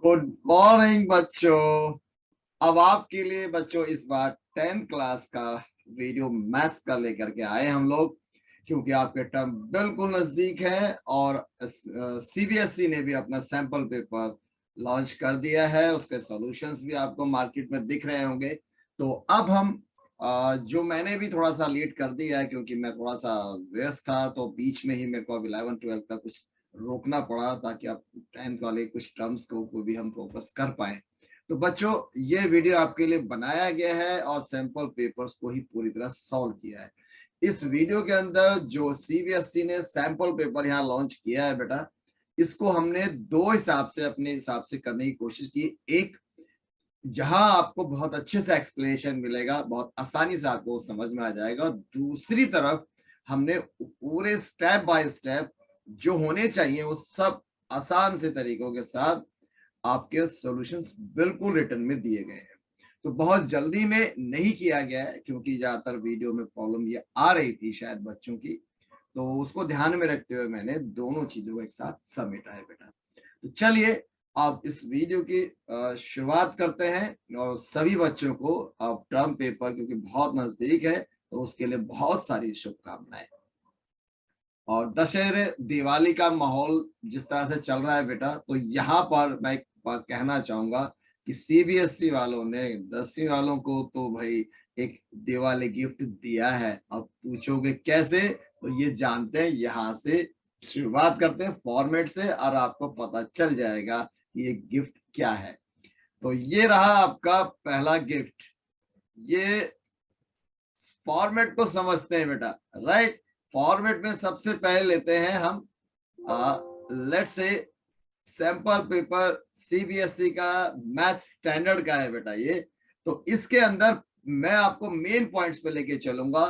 Good morning बच्चों। अब आपके लिए बच्चों इस बार 10th क्लास का वीडियो मैथ्स का लेकर के आए हम लोग, क्योंकि आपके टर्म बिल्कुल नजदीक है और सीबीएसई ने भी अपना सैंपल पेपर लॉन्च कर दिया है। उसके सॉल्यूशंस भी आपको मार्केट में दिख रहे होंगे। तो अब हम जो मैंने भी थोड़ा सा लेट कर दिया है, क्योंकि मैं थोड़ा सा व्यस्त था, तो बीच में ही मेरे को अब 11th-12th का कुछ रोकना पड़ा, ताकि आप 10th वाले कुछ टर्म्स को भी हम फोकस कर पाए। तो बच्चों, ये वीडियो आपके लिए बनाया गया है और सैंपल पेपर्स को ही पूरी तरह सॉल्व किया है। इस वीडियो के अंदर जो सीबीएसई ने सैंपल पेपर यहाँ लॉन्च किया है बेटा, इसको हमने दो हिसाब से अपने हिसाब से करने की कोशिश की। एक, जहां आपको बहुत अच्छे से एक्सप्लेनेशन मिलेगा, बहुत आसानी से आपको समझ में आ जाएगा। दूसरी तरफ हमने पूरे स्टेप बाय स्टेप जो होने चाहिए वो सब आसान से तरीकों के साथ आपके सॉल्यूशंस बिल्कुल रिटर्न में दिए गए हैं। तो बहुत जल्दी में नहीं किया गया है, क्योंकि ज्यादातर वीडियो में प्रॉब्लम ये आ रही थी शायद बच्चों की, तो उसको ध्यान में रखते हुए मैंने दोनों चीजों को एक साथ समेटा है बेटा। तो चलिए अब इस वीडियो की शुरुआत करते हैं, और सभी बच्चों को अब टर्म पेपर क्योंकि बहुत नजदीक है, तो उसके लिए बहुत सारी शुभकामनाएं। और दशहरे दिवाली का माहौल जिस तरह से चल रहा है बेटा, तो यहाँ पर मैं एक बात कहना चाहूंगा कि सीबीएसई वालों ने 10वीं वालों को तो भाई एक दिवाली गिफ्ट दिया है। अब पूछोगे कैसे, तो ये जानते हैं। यहाँ से शुरुआत करते हैं फॉर्मेट से, और आपको पता चल जाएगा कि ये गिफ्ट क्या है। तो ये रहा आपका पहला गिफ्ट। ये फॉर्मेट को समझते हैं बेटा, राइट। फॉर्मेट में सबसे पहले लेते हैं हम, let's say sample paper CBSE का मैथ स्टैंडर्ड का है बेटा ये। तो इसके अंदर मैं आपको मेन पॉइंट्स पे लेके चलूंगा।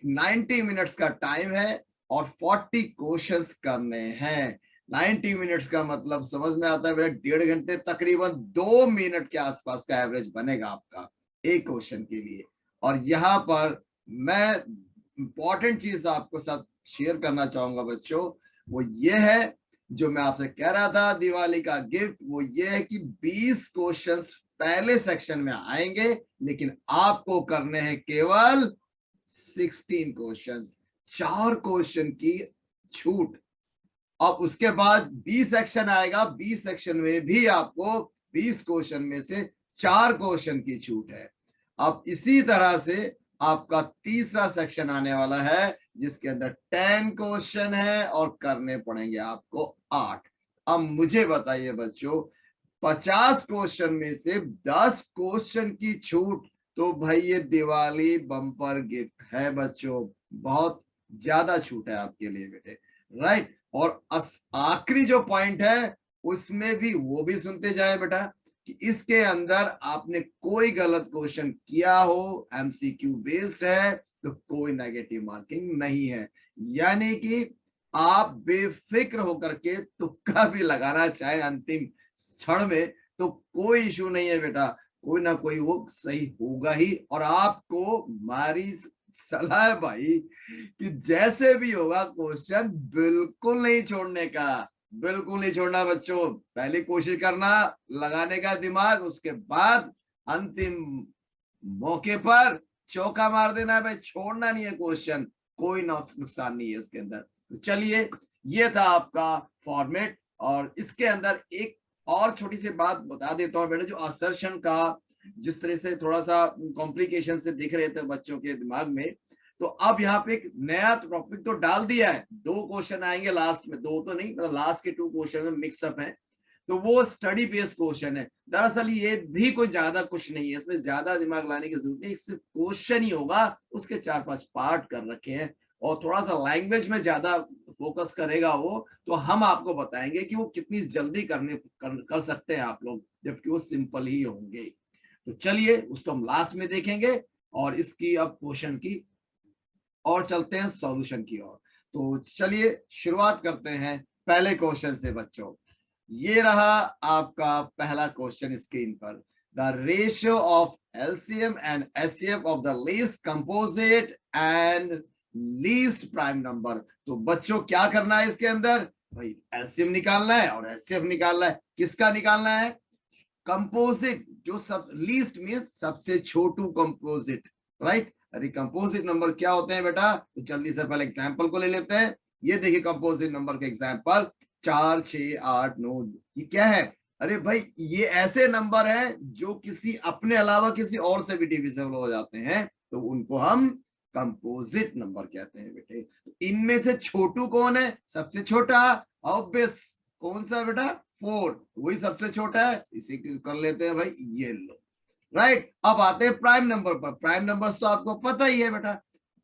90 मिनट्स का टाइम है और 40 क्वेश्चंस करने हैं। 90 मिनट्स का मतलब समझ में आता है बेटा, 1.5 घंटे, तकरीबन 2 मिनट के आसपास का एवरेज बनेगा आपका एक क्वेश्चन के लिए। और यहाँ पर मैं इंपॉर्टेंट चीज आपको साथ शेयर करना चाहूंगा बच्चों, वो ये है जो मैं आपसे कह रहा था दिवाली का गिफ्ट, वो ये है कि 20 क्वेश्चंस पहले सेक्शन में आएंगे, लेकिन आपको करने हैं केवल 16 क्वेश्चंस, 4 क्वेश्चन की छूट। अब उसके बाद 20 सेक्शन आएगा, 20 सेक्शन में भी आपको 20 क्वेश्चन में से 4 क्वेश्चन की छूट है। अब इसी तरह से आपका तीसरा सेक्शन आने वाला है, जिसके अंदर 10 क्वेश्चन है और करने पड़ेंगे आपको 8। अब मुझे बताइए बच्चों, 50 क्वेश्चन में से 10 क्वेश्चन की छूट, तो भाई ये दिवाली बम्पर गिफ्ट है बच्चों। बहुत ज्यादा छूट है आपके लिए बेटे, राइट। और आखिरी जो पॉइंट है उसमें भी वो भी सुनते जाए बेटा, कि इसके अंदर आपने कोई गलत क्वेश्चन किया हो, एमसीक्यू बेस्ड है, तो कोई नेगेटिव मार्किंग नहीं है। यानी कि आप बेफिक्र होकर के तुक्का भी लगाना चाहे अंतिम क्षण में, तो कोई इशू नहीं है बेटा, कोई ना कोई वो सही होगा ही। और आपको हमारी सलाह है भाई कि जैसे भी होगा क्वेश्चन बिल्कुल नहीं छोड़ने का, बिल्कुल नहीं छोड़ना बच्चों। पहले कोशिश करना लगाने का दिमाग, उसके बाद अंतिम मौके पर चौका मार देना है भाई, छोड़ना नहीं है क्वेश्चन। कोई नुकसान नहीं है इसके अंदर। तो चलिए, ये था आपका फॉर्मेट। और इसके अंदर एक और छोटी सी बात बता देता हूँ बेटा, जो असर्शन का जिस तरह से थोड़ा सा कॉम्प्लिकेशन से दिख रहे थे बच्चों के दिमाग में, तो अब यहाँ पे एक नया टॉपिक तो डाल दिया है। 2 क्वेश्चन आएंगे लास्ट में, 2 तो नहीं, मतलब लास्ट के 2 क्वेश्चन में मिक्सअप है, तो वो स्टडी बेस्ड क्वेश्चन है। दरअसल ये भी कोई ज्यादा कुछ नहीं है, इसमें ज्यादा दिमाग लाने की जरूरत नहीं, सिर्फ क्वेश्चन ही होगा, उसके 4-5 पार्ट कर रखे हैं, और थोड़ा सा लैंग्वेज में ज्यादा फोकस करेगा वो, तो हम आपको बताएंगे कि वो कितनी जल्दी कर सकते हैं आप लोग, जबकि वो सिंपल ही होंगे। तो चलिए उसको हम लास्ट में देखेंगे, और इसकी अब क्वेश्चन की और चलते हैं सॉल्यूशन की ओर। तो चलिए शुरुआत करते हैं पहले क्वेश्चन से बच्चों। ये रहा आपका पहला क्वेश्चन स्क्रीन पर। The ratio of LCM and HCF of the least composite and least prime number. तो बच्चों क्या करना है इसके अंदर, भाई एलसीएम निकालना है और एचसीएफ निकालना है। किसका निकालना है, कंपोजिट जो सब लीस्ट मींस सबसे छोटू कंपोजिट, राइट। अरे कंपोजिट नंबर क्या होते हैं बेटा, तो जल्दी से पहले एग्जांपल को ले लेते हैं। ये देखिए कंपोजिट नंबर के एग्जांपल 4, 6, 8, 9। ये क्या है, अरे भाई ये ऐसे नंबर हैं जो किसी अपने अलावा किसी और से भी डिविजिबल हो जाते हैं, तो उनको हम कंपोजिट नंबर कहते हैं बेटे। इनमें से छोटू कौन है, सबसे छोटा ऑब्वियस, कौन सा बेटा 4, वही सबसे छोटा है, इसी कर लेते हैं भाई, ये लो, राइट। अब आते हैं प्राइम नंबर पर। प्राइम नंबर्स तो आपको पता ही है बेटा,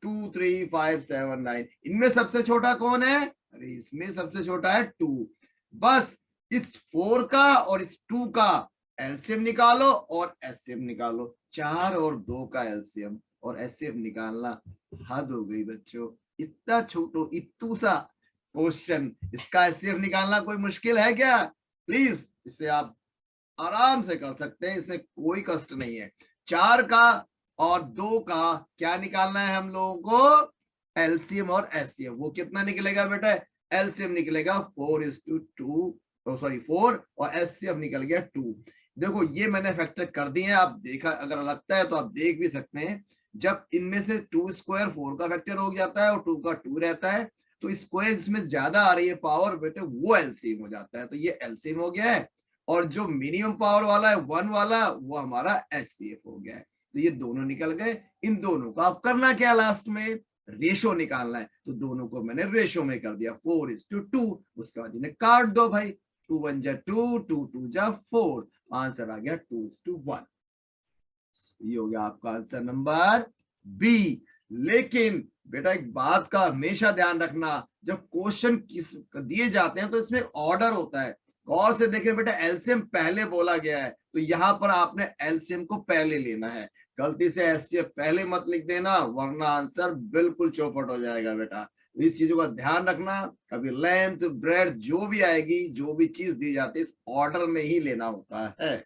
2, 3, 5, 7, 9। इनमें सबसे छोटा कौन है, अरे इसमें सबसे छोटा है 2। बस इस 4 का और इस 2 का एलसीएम निकालो और एचसीएफ निकालो। 4 और 2 का एलसीएम और एचसीएफ निकालना हद हो गई बच्चों। इतना छोटो इतू सा क्वेश्चन, इसका एचसीएफ निकालना कोई मुश्किल है क्या? प्लीज इसे आप आराम से कर सकते हैं, इसमें कोई कष्ट नहीं है। 4 का और 2 का क्या निकालना है हम लोगों को, एलसीएम और एचसीएफ। वो कितना निकलेगा बेटा, एलसीएम निकलेगा 4:2, सॉरी 4, और एचसीएफ निकल गया 2। देखो ये मैंने फैक्टर कर दिए हैं, आप देखा, अगर लगता है तो आप देख भी सकते हैं। जब इनमें से 2 स्क्वायर 4 का फैक्टर हो जाता है और 2 का 2 रहता है, तो स्क्वायर इसमें ज्यादा आ रही है पावर बेटे, वो एलसीएम हो जाता है। तो ये एलसीएम हो गया है, और जो मिनिमम पावर वाला है 1 वाला, वो हमारा एचसीएफ हो गया है। तो ये दोनों निकल गए। इन दोनों का अब करना क्या, लास्ट में रेशो निकालना है। तो दोनों को मैंने रेशो में कर दिया 4:2। उसके बाद इन्हें काट दो भाई, 2 1 जा 2, 2 2 जा 4, आंसर आ गया 2:1। ये हो गया आपका आंसर नंबर बी। लेकिन बेटा एक बात का हमेशा ध्यान रखना, जब क्वेश्चन किस दिए जाते हैं तो इसमें ऑर्डर होता है। गौर से देखें बेटा, एलसीएम पहले बोला गया है, तो यहां पर आपने एलसीएम को पहले लेना है। गलती से एचसीएफ पहले मत लिख देना, वरना आंसर बिल्कुल चौपट हो जाएगा बेटा। इस चीजों का ध्यान रखना, कभी लेंथ ब्रेड जो भी आएगी, जो भी चीज दी जाती है, इस ऑर्डर में ही लेना होता है।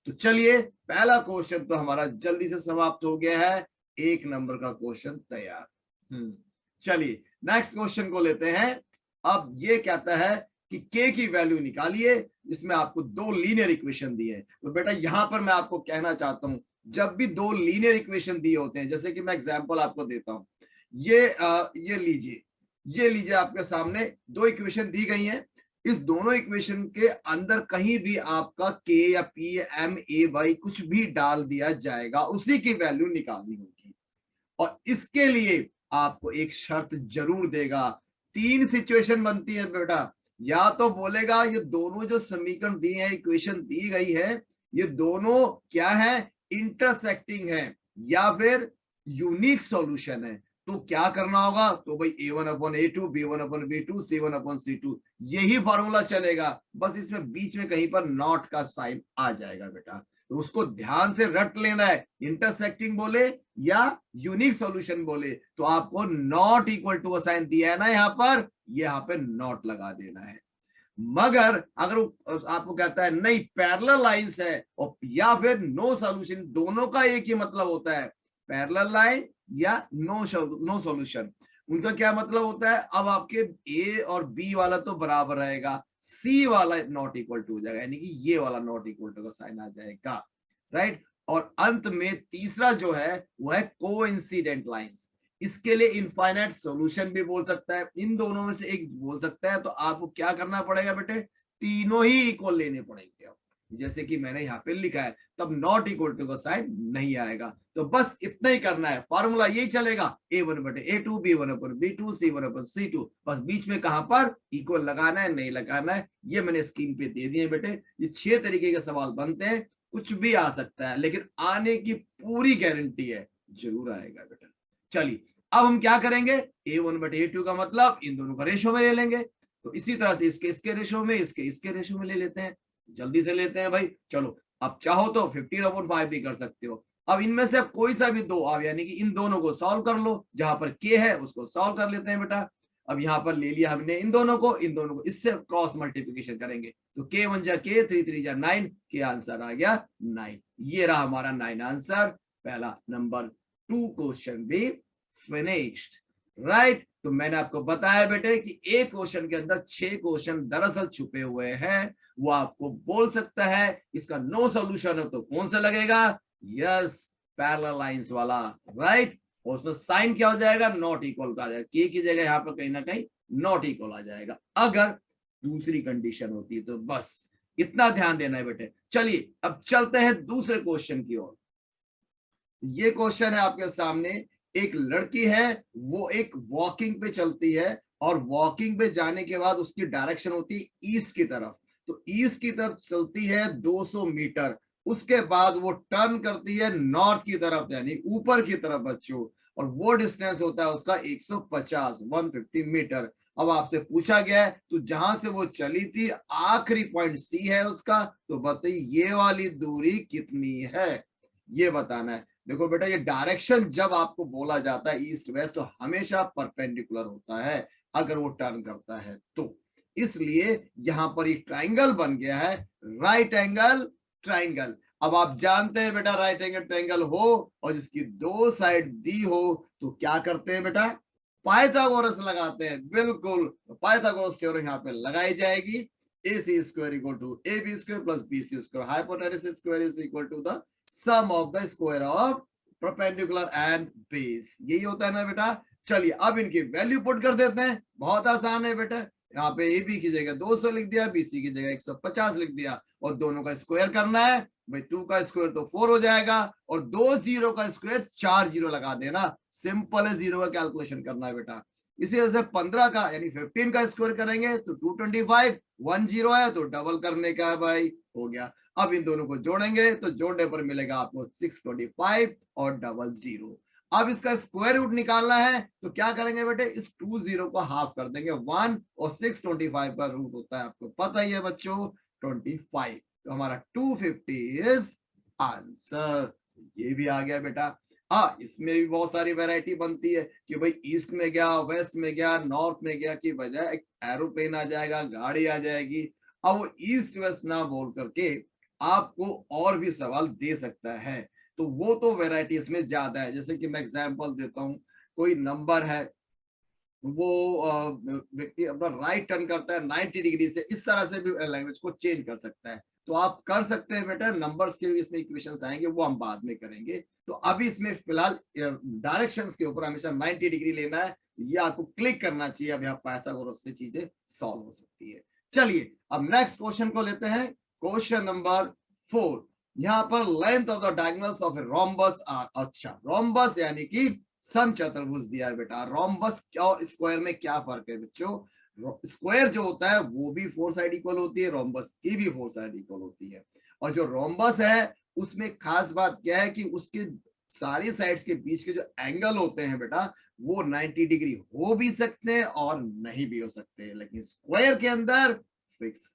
तो चलिए पहला क्वेश्चन तो हमारा जल्दी से समाप्त हो गया है, 1 नंबर का क्वेश्चन तैयार। चलिए नेक्स्ट क्वेश्चन को लेते हैं। अब ये कहता है कि k की वैल्यू निकालिए, इसमें आपको 2 लीनियर इक्वेशन दिए हैं। तो बेटा यहां पर मैं आपको कहना चाहता हूं, जब भी 2 लीनियर इक्वेशन दिए होते हैं, जैसे कि मैं एग्जांपल आपको देता हूं, ये लीजिए आपके सामने 2 इक्वेशन दी गई हैं। इस दोनों इक्वेशन के अंदर कहीं भी आपका k या p m a y कुछ भी डाल दिया जाएगा, उसी की वैल्यू निकालनी होगी। और इसके लिए आपको एक शर्त जरूर देगा। 3 सिचुएशन बनती है बेटा, या तो बोलेगा ये दोनों जो समीकरण दिए हैं, इक्वेशन दी गई है, ये दोनों क्या है, इंटरसेक्टिंग है, या फिर यूनिक सॉल्यूशन है। तो क्या करना होगा, तो भाई a1/a2, b1/b2, c1/c2, यही फॉर्मूला चलेगा। बस इसमें बीच में कहीं पर नॉट का साइन आ जाएगा बेटा, तो उसको ध्यान से रट लेना है। इंटरसेक्टिंग बोले या यूनिक सॉल्यूशन बोले, तो आपको नॉट इक्वल टू का साइन दिया है ना यहाँ पर, यहाँ पे नॉट लगा देना है। मगर अगर आपको कहता है नहीं पैरेलल लाइंस है और या फिर नो सॉल्यूशन, दोनों का एक ही मतलब होता है, पैरेलल लाइन या नो सॉल्यूशन, उनका क्या मतलब होता है, अब आपके ए और बी वाला तो बराबर रहेगा, सी वाला नॉट इक्वल टू हो जाएगा, यानी कि ये वाला नॉट इक्वल टू का साइन आ जाएगा, राइट। और अंत में तीसरा जो है वो है कोइंसिडेंट लाइंस। इसके लिए इनफाइनाइट सॉल्यूशन भी बोल सकता है, इन दोनों में से एक बोल सकता है। तो आपको क्या करना पड़ेगा बेटे, तीनों ही इक्वल लेने पड़ेंगे। जैसे कि मैंने यहाँ पे लिखा है, तब नॉट इक्वल टू का साइन नहीं आएगा। तो बस इतना ही करना है, फॉर्मूला यही चलेगा, a1/a2, b1/b2, c1/c2। बस बीच में कहां पर इक्वल लगाना है, नहीं लगाना है, ये मैंने स्क्रीन पे दे दिए बेटे। ये 6 तरीके के सवाल बनते हैं, कुछ भी आ सकता है, लेकिन आने की पूरी गारंटी है, जरूर आएगा बेटा। चलिए अब हम क्या करेंगे, a1/a2 का मतलब इन दोनों का रेशो में ले लेंगे। तो इसी तरह से इसके रेशो में, इसके रेशो में ले लेते हैं। जल्दी से लेते हैं भाई। चलो अब चाहो तो 15/5 भी कर सकते हो। अब इनमें से अब कोई सा भी दो, अब यानी कि इन दोनों को सॉल्व कर लो, जहां पर k है उसको सॉल्व कर लेते हैं बेटा। अब यहां पर ले लिया हमने इन दोनों को इससे क्रॉस मल्टीप्लिकेशन करेंगे, तो k 1 जा k, 3 3 जा 9, के आंसर आ गया 9। ये रहा हमारा 9 आंसर। पहला नंबर 2 क्वेश्चन भी फिनिश्ड, राइट। तो मैंने आपको बताया बेटे कि एक क्वेश्चन के अंदर 6 क्वेश्चन दरअसल छुपे हुए हैं, वो आपको बोल सकता है। इसका नो सॉल्यूशन हो तो कौन सा लगेगा? यस, पैरेलल लाइंस वाला, राइट। और उसमें साइन क्या हो जाएगा? नॉट इक्वल का आ जाएगा, के की जगह यहाँ पर कहीं ना कहीं नॉट इक्वल आ जाएगा, अगर दूसरी कंडीशन होती है तो। बस इतना ध्यान देना है बेटे। चलिए अब चलते हैं दूसरे क्वेश्चन की ओर। ये क्वेश्चन है आपके सामने। एक लड़की है, वो एक वॉकिंग पे चलती है और वॉकिंग पे जाने के बाद उसकी डायरेक्शन होती है ईस्ट की तरफ। तो ईस्ट की तरफ चलती है 200 मीटर, उसके बाद वो टर्न करती है नॉर्थ की तरफ, यानी ऊपर की तरफ बच्चों, और वो डिस्टेंस होता है उसका 150 मीटर। अब आपसे पूछा गया है तो जहां से वो चली थी आखिरी पॉइंट सी है उसका, तो बताइए ये वाली दूरी कितनी है, ये बताना है। देखो बेटा, ये डायरेक्शन जब आपको बोला जाता है ईस्ट वेस्ट तो हमेशा परपेंडिकुलर होता है अगर वो टर्न करता है तो। इसलिए यहां पर एक ट्राइंगल बन गया है, राइट एंगल ट्राइंगल। अब आप जानते हैं बेटा, राइट एंगल ट्राइंगल हो और जिसकी दो साइड दी हो तो क्या करते हैं बेटा? पाइथागोरस लगाते हैं। बिल्कुल, पाइथागोरस थ्योरम यहाँ पे लगाई जाएगी। AC square equal to AB square plus BC square, hypotenuse square is equal to the sum of the square of perpendicular and base. यही होता है ना बेटा। चलिए अब इनकी वैल्यू पुट कर देते हैं, बहुत आसान है बेटा। यहाँ पे AB की जगह 200 लिख दिया, BC की जगह 150 लिख दिया, और दोनों का स्क्वायर करना है भाई। 2 का स्क्वायर तो 4 हो जाएगा, और 2 जीरो का स्क्वायर 4 जीरो लगा देना। सिंपल है, जीरो का कैलकुलेशन करना है बेटा। इसी वजह से 15 का यानी 15 का स्क्वायर करेंगे तो 225, 1 जीरो है तो डबल करने का है भाई, हो गया। अब इन दोनों को जोड़ेंगे तो जोड़ने पर मिलेगा आपको 625 और डबल जीरो। अब इसका स्क्वायर रूट निकालना है तो क्या करेंगे बेटे, इस 2 जीरो को हाफ कर देंगे 1, और 625 का रूट होता है आपको पता ही है बच्चों 25। तो हमारा 250 इज आंसर। ये भी आ गया बेटा। हाँ, इसमें भी बहुत सारी वैरायटी बनती है कि भाई ईस्ट में गया, वेस्ट में गया, नॉर्थ में गया की बजाय एक एरोप्लेन आ जाएगा, गाड़ी आ जाएगी। अब वो ईस्ट वेस्ट ना बोल करके आपको और भी सवाल दे सकता है, तो वो तो वैरायटी इसमें ज्यादा है। जैसे कि मैं एग्जांपल देता हूँ, कोई नंबर है, वो व्यक्ति अपना राइट टर्न करता है 90 डिग्री से, इस तरह से भी लैंग्वेज को चेंज कर सकता है। तो आप कर सकते हैं बेटा, नंबर्स के इसमें इक्वेशंस आएंगे, वो हम बाद में करेंगे। तो अभी इसमें फिलहाल डायरेक्शंस के ऊपर हमेशा 90 डिग्री लेना है, ये आपको क्लिक करना चाहिए। अब यहाँ पाइथागोरस से चीजें सॉल्व हो सकती है। चलिए अब नेक्स्ट क्वेश्चन को लेते हैं, क्वेश्चन नंबर 4। यहाँ पर length of the diagonals of a rhombus are, अच्छा रोम्बस यानी कि समचतुर्भुज दिया है बेटा। रोम्बस और स्क्वायर में क्या फर्क है बच्चों? स्क्वायर जो होता है वो भी 4 साइड इक्वल होती है, रोम्बस की भी 4 साइड इक्वल होती है। और जो रोम्बस है उसमें खास बात क्या है कि उसके सारी साइड्स के बीच के जो एंगल होते हैं बेटा, वो 90 डिग्री हो भी सकते हैं और नहीं भी हो सकते हैं, लेकिन स्क्वायर के अंदर फिक्स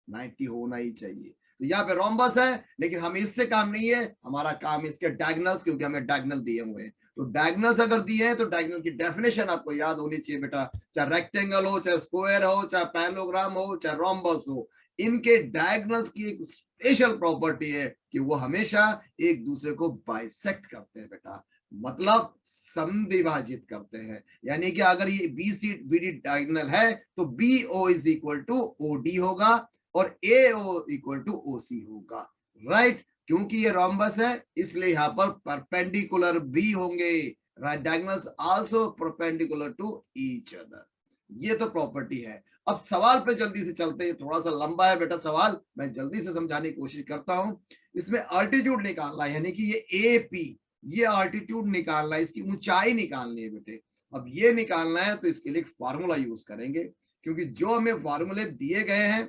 90 होना ही चाहिए। तो यहाँ पे रोम्बस है, लेकिन हम इससे काम नहीं है, हमारा काम इसके डायगोनल्स, क्योंकि हमें डायगोनल दिए हुए हैं। तो डायगोनल्स अगर दिए हैं तो डायगोनल की डेफिनेशन आपको याद होनी चाहिए बेटा। चाहे रेक्टेंगल हो, चाहे स्क्वायर हो, चाहे पैरेललोग्राम हो, चाहे रोम्बस हो, इनके डायगोनल्स की एक स्पेशल प्रॉपर्टी है कि वो हमेशा एक दूसरे को बाइसेक्ट करते हैं बेटा, मतलब समद्विभाजित करते हैं। यानी कि अगर ये BC BD डायगोनल है तो BO is equal to OD होगा और AO इक्वल टू OC होगा, राइट। क्योंकि ये रोम्बस है इसलिए यहाँ पर परपेंडिकुलर भी होंगे, right, diagonals also perpendicular to each other. ये तो प्रॉपर्टी है। अब सवाल पे जल्दी से चलते हैं, थोड़ा सा लंबा है बेटा सवाल, मैं जल्दी से समझाने की कोशिश करता हूं। इसमें अल्टीट्यूड निकालना है, यानी कि ये AP, ये अल्टीट्यूड निकालना है, इसकी ऊंचाई निकालनी है बेटे। अब ये निकालना है तो इसके लिए फार्मूला यूज करेंगे, क्योंकि जो हमें फार्मूले दिए गए हैं,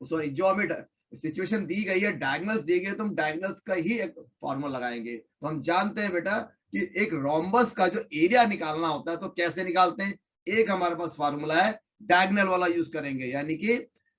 सॉरी जो हमें सिचुएशन दी गई है, डायगोनल्स दिए गए, तो हम डायगोनल्स का ही एक फॉर्मूला लगाएंगे। तो हम जानते हैं बेटा कि एक रोम्बस का जो एरिया निकालना होता है तो कैसे निकालते हैं, एक हमारे पास फॉर्मूला है, डायगोनल वाला यूज करेंगे, यानी कि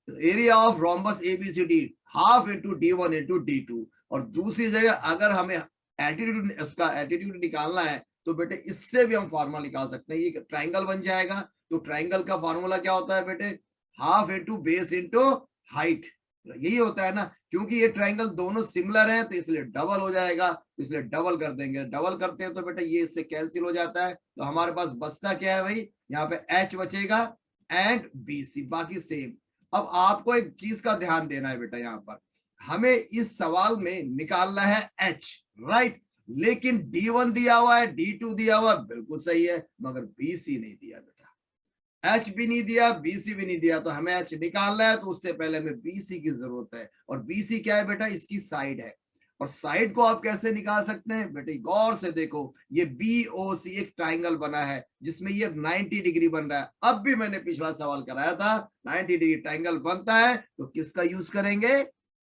area of rhombus ABCD half into D1 into D2। और दूसरी जगह अगर हमें एल्टीट्यूड, उसका एल्टीट्यूड निकालना है तो बेटे इससे भी हम फॉर्मूला निकाल सकते हैं, ये ट्राइंगल बन जाएगा। तो ट्राइंगल का फॉर्मूला क्या होता है बेटे, half into base into height, यही होता है ना, क्योंकि ये ट्रायंगल दोनों सिमिलर है तो इसलिए डबल हो जाएगा, तो इसलिए डबल कर देंगे। डबल करते हैं तो बेटा ये इससे कैंसिल हो जाता है, तो हमारे पास बचता क्या है भाई, यहाँ पे एच बचेगा एंड बी सी, बाकी सेम। अब आपको एक चीज का ध्यान देना है बेटा, यहाँ पर हमें इस सवाल में निकालना है एच, राइट। लेकिन D1 दिया हुआ है, D2 दिया हुआ है, बिल्कुल सही है, मगर BC नहीं दिया बेटा, एच भी नहीं दिया, BC भी नहीं दिया, तो हमें एच निकालना है, तो उससे पहले हमें BC की जरूरत है। और BC क्या है बेटा, इसकी साइड है। और साइड को आप कैसे निकाल सकते हैं बेटे, गौर से देखो, ये BOC एक ट्राइंगल बना है जिसमें ये 90 डिग्री बन रहा है। अब भी मैंने पिछला सवाल कराया था, 90 डिग्री ट्राइंगल बनता है तो किसका यूज करेंगे,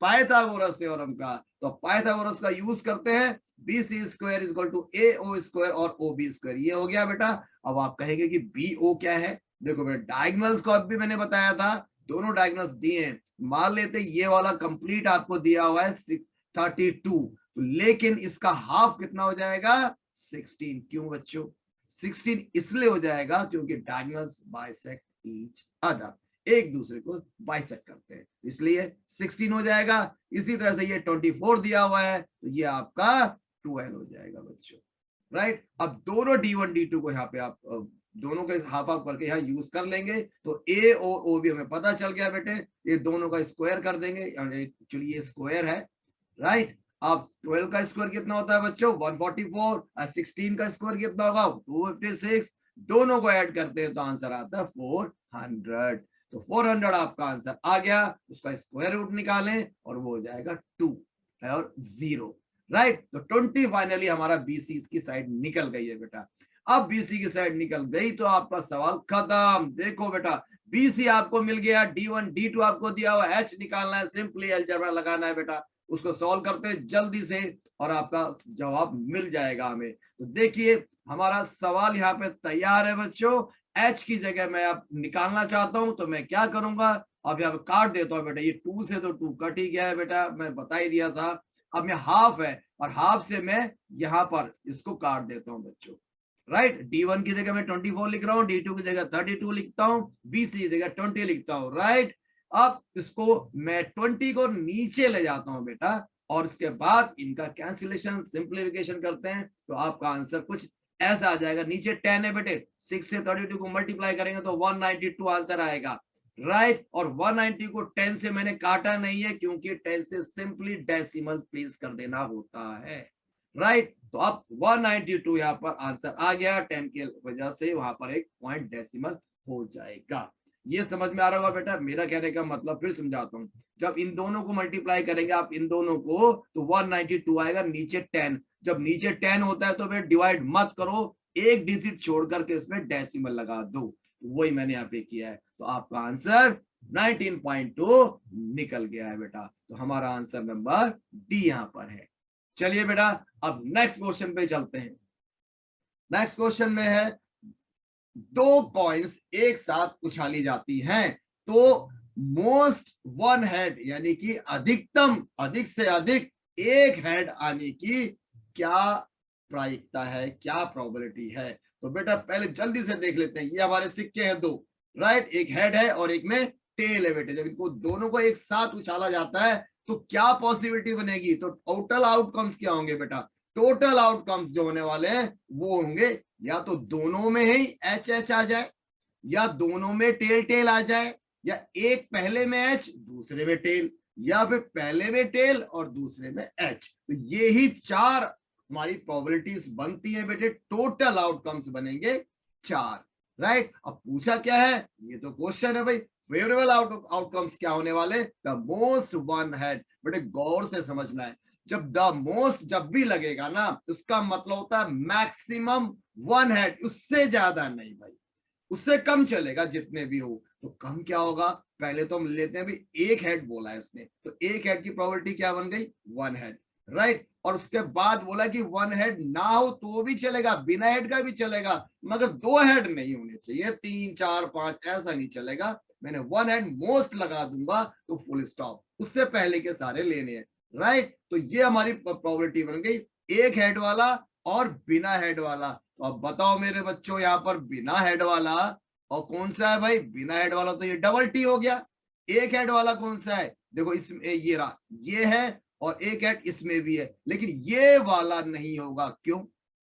पाइथागोरस थ्योरम का। तो पाइथागोरस का यूज करते हैं, BC square equal to AO square और OB स्क्वायर, ये हो गया बेटा। अब आप कहेंगे कि BO क्या है, देखो बेटा डायगोनल्स को अब भी मैंने बताया था, दोनों डायगोनल्स दिए हैं। मान लेते ये वाला कंप्लीट आपको दिया हुआ है 32, लेकिन इसका हाफ कितना हो जाएगा 16। क्यों बच्चों 16 इसलिए हो जाएगा क्योंकि डायगोनल्स बाइसेक्ट ईच अदर, एक दूसरे को बाइसेक्ट करते हैं, इसलिए 16 हो जाएगा। इसी तरह से ये 24 दिया हुआ है तो ये आपका 12 हो जाएगा बच्चों, राइट। अब दोनों D1 D2 को यहाँ पे आप दोनों के हाफ हाफ करके यहाँ यूज कर लेंगे, तो A और O भी हमें पता चल गया बेटे, ये दोनों का स्क्वायर कर देंगे, एक्चुअली ये स्क्वायर है, राइट। अब 12 का स्क्वायर कितना होता है बच्चों 144, 16 का स्क्वायर कितना होगा 256, दोनों को ऐड करते हैं तो आंसर आता है 400। तो 400 आपका आंसर आ गया, उसका स्क्वायर रूट निकालें और वो हो जाएगा 2 और 0, राइट। तो 20 फाइनली हमारा BC की साइड निकल गई है बेटा। अब BC की साइड निकल गई तो आपका सवाल खत्म। देखो बेटा BC आपको मिल गया, D1 D2 आपको दिया हुआ, H निकालना है, सिंपली अलजेब्रा लगाना है बेटा, उसको सॉल्व करते हैं जल्दी से और आपका जवाब मिल जाएगा हमें। तो देखिए हमारा सवाल यहाँ पे तैयार है बच्चों। H की जगह मैं अब निकालना चाहता हूं तो मैं क्या करूंगा, अब यहाँ पे काट देता हूँ बेटा, ये 2 से तो 2 कट ही गया है बेटा, मैं बता ही दिया था। अब मैं हाफ है और हाफ से मैं यहाँ पर इसको काट देता हूँ बच्चों, राइट। D1 की जगह मैं 24 लिख रहा हूँ, D2 की जगह 32 लिखता हूँ, BC की जगह 20 लिखता हूँ, राइट। अब इसको मैं 20 को नीचे ले जाता हूँ बेटा, और उसके बाद इनका कैंसिलेशन सिंप्लीफिकेशन करते हैं तो आपका आंसर कुछ ऐसा आ जाएगा। नीचे 10 है बेटे, 6 से 32 को मल्टीप्लाई करेंगे तो 192 आंसर आएगा, राइट। और 190 को 10 से मैंने काटा नहीं है क्योंकि 10 से सिंपली डेसिमल प्लेस कर देना होता है, राइट। तो अब 192 यहाँ पर आंसर आ गया, 10 की वजह से वहां पर एक पॉइंट डेसिमल हो जाएगा। ये समझ में आ रहा होगा बेटा, मेरा कहने का मतलब फिर समझाता हूँ, जब इन दोनों को मल्टीप्लाई करेंगे आप इन दोनों को तो 192 आएगा, नीचे 10, जब नीचे 10 होता है तो फिर डिवाइड मत करो, एक डिजिट छोड़ करके इसमें डेसिमल लगा दो, वही मैंने यहाँ पे किया है। तो आपका आंसर 19.2 निकल गया है बेटा, तो हमारा आंसर नंबर डी यहाँ पर है। चलिए बेटा अब नेक्स्ट क्वेश्चन पे चलते हैं। नेक्स्ट क्वेश्चन में है, दो कॉइन्स एक साथ उछाली जाती हैं तो मोस्ट वन हेड यानी कि अधिकतम अधिक से अधिक एक हेड आने की क्या प्रायिकता है, क्या प्रोबेबिलिटी है। तो बेटा पहले जल्दी से देख लेते हैं, ये हमारे सिक्के हैं दो, राइट, एक हेड है और एक में टेल है बेटे। जब इनको दोनों को एक साथ उछाला जाता है तो क्या पॉसिबिलिटी बनेगी, तो टोटल आउटकम्स क्या होंगे बेटा, टोटल आउटकम्स जो होने वाले हैं वो होंगे या तो दोनों में ही एच एच आ जाए, या दोनों में टेल टेल आ जाए, या एक पहले में एच दूसरे में टेल, या फिर पहले में टेल और दूसरे में एच। तो ये ही चार हमारी प्रोबेबिलिटीज बनती है बेटे, टोटल आउटकम्स बनेंगे 4, राइट। अब पूछा क्या है, ये तो क्वेश्चन है भाई, फेवरेबल आउटकम्स क्या होने वाले, द मोस्ट वन हेड। बेटे गौर से समझना है, जब द मोस्ट जब भी लगेगा ना उसका मतलब होता है मैक्सिमम वन हेड, उससे ज्यादा नहीं भाई, उससे कम चलेगा जितने भी हो। तो कम क्या होगा, पहले तो हम लेते हैं भी एक हेड बोला है इसने, तो एक हेड की प्रोबेबिलिटी क्या बन गई, वन हेड, राइट। और उसके बाद बोला कि वन हेड ना हो तो भी चलेगा, बिना हेड का भी चलेगा, मगर दो हेड नहीं होने चाहिए, 3 4 5 ऐसा नहीं चलेगा। मैंने वन हेड मोस्ट लगा दूंगा तो फुल स्टॉप, उससे पहले के सारे लेने हैं, राइट। तो ये हमारी प्रोबेबिलिटी बन गई, एक हेड वाला और बिना हेड वाला। तो अब बताओ मेरे बच्चों, यहाँ पर बिना हेड वाला और कौन सा है भाई, बिना हेड वाला तो ये डबल टी हो गया, एक हेड वाला कौन सा है, देखो इसमें ये रहा, ये है और एक हेड इसमें भी है, लेकिन ये वाला नहीं होगा। क्यों?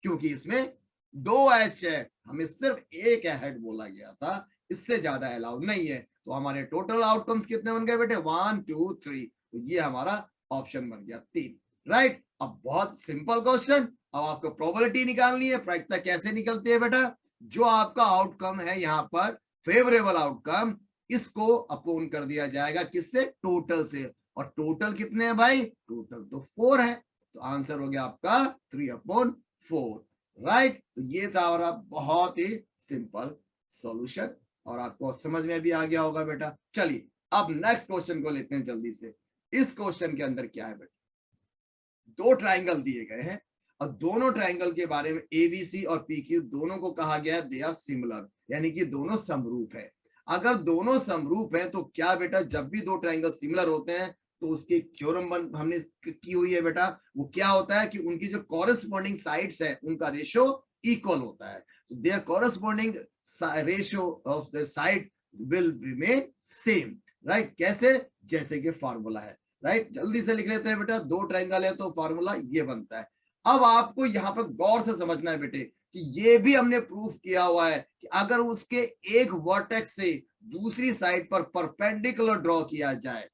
क्योंकि इसमें 2H है, हमें सिर्फ एक हेड बोला गया था, इससे ज्यादा अलाउड नहीं है। तो हमारे टोटल आउटकम्स कितने बन गए बेटे, 1 2 3, तो ये हमारा ऑप्शन बन गया 3, राइट। अब बहुत सिंपल क्वेश्चन, अब आपको प्रोबेबिलिटी निकालनी है। प्रायिकता कैसे निकलती है बेटा, जो आपका आउटकम है यहाँ पर फेवरेबल आउटकम, इसको अपोन कर दिया जाएगा किससे, टोटल से। और टोटल कितने हैं भाई, टोटल तो 4 है, तो आंसर हो गया आपका 3/4, राइट। तो ये था हमारा बहुत ही सिंपल सॉल्यूशन, और आपको समझ में भी आ गया होगा बेटा। चलिए अब नेक्स्ट क्वेश्चन को लेते हैं जल्दी से। इस क्वेश्चन के अंदर क्या है बेटा, दो ट्राइंगल दिए गए हैं और दोनों ट्राइंगल के बारे में एबीसी और पीक्यू दोनों को कहा गया है दे आर सिमिलर, यानी कि दोनों समरूप है। अगर दोनों समरूप हैं तो क्या बेटा, जब भी दो ट्राइंगल सिमिलर होते हैं तो उसकी थ्योरम हमने की हुई है बेटा, वो क्या होता है कि उनकी जो कॉरेस्पॉन्डिंग साइड्स है उनका रेशो इक्वल होता है। Their corresponding ratio of the side will remain same, right. कैसे, जैसे कि फार्मूला है, राइट। जल्दी से लिख लेते हैं बेटा, दो ट्राइंगल है तो फार्मूला ये बनता है। अब आपको यहाँ पर गौर से समझना है बेटे कि ये भी हमने प्रूफ किया हुआ है कि अगर उसके एक वर्टेक्स से दूसरी साइड पर परपेंडिकुलर ड्रॉ किया जाए,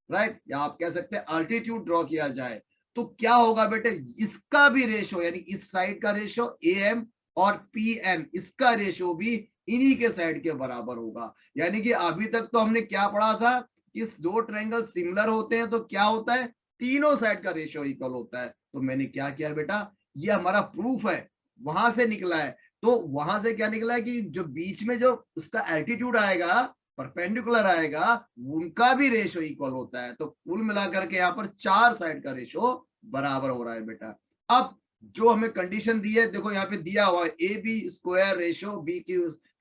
राइट, या आप कह सकते हैं अल्टीट्यूड ड्रॉ किया जाए, तो क्या होगा बेटे, इसका भी रेशो यानी इस साइड का रेशो AM और PM, इसका रेशो भी इन्हीं के साइड के बराबर होगा। यानी कि अभी तक तो हमने क्या पढ़ा था, इस दो ट्रायंगल सिमिलर होते हैं तो क्या होता है, तीनों साइड का रेशियो इक्वल होता है। तो मैंने क्या किया बेटा, ये हमारा प्रूफ है, वहां से निकला है। तो वहां से क्या निकला है कि जो बीच में जो उसका एल्टीट्यूड आएगा, परपेंडिकुलर आएगा, उनका भी रेशियो इक्वल होता है। तो कुल मिलाकर के यहाँ पर चार साइड का रेशियो बराबर हो रहा है बेटा। अब जो हमें कंडीशन दी है, देखो यहाँ पे दिया हुआ है AB square ratio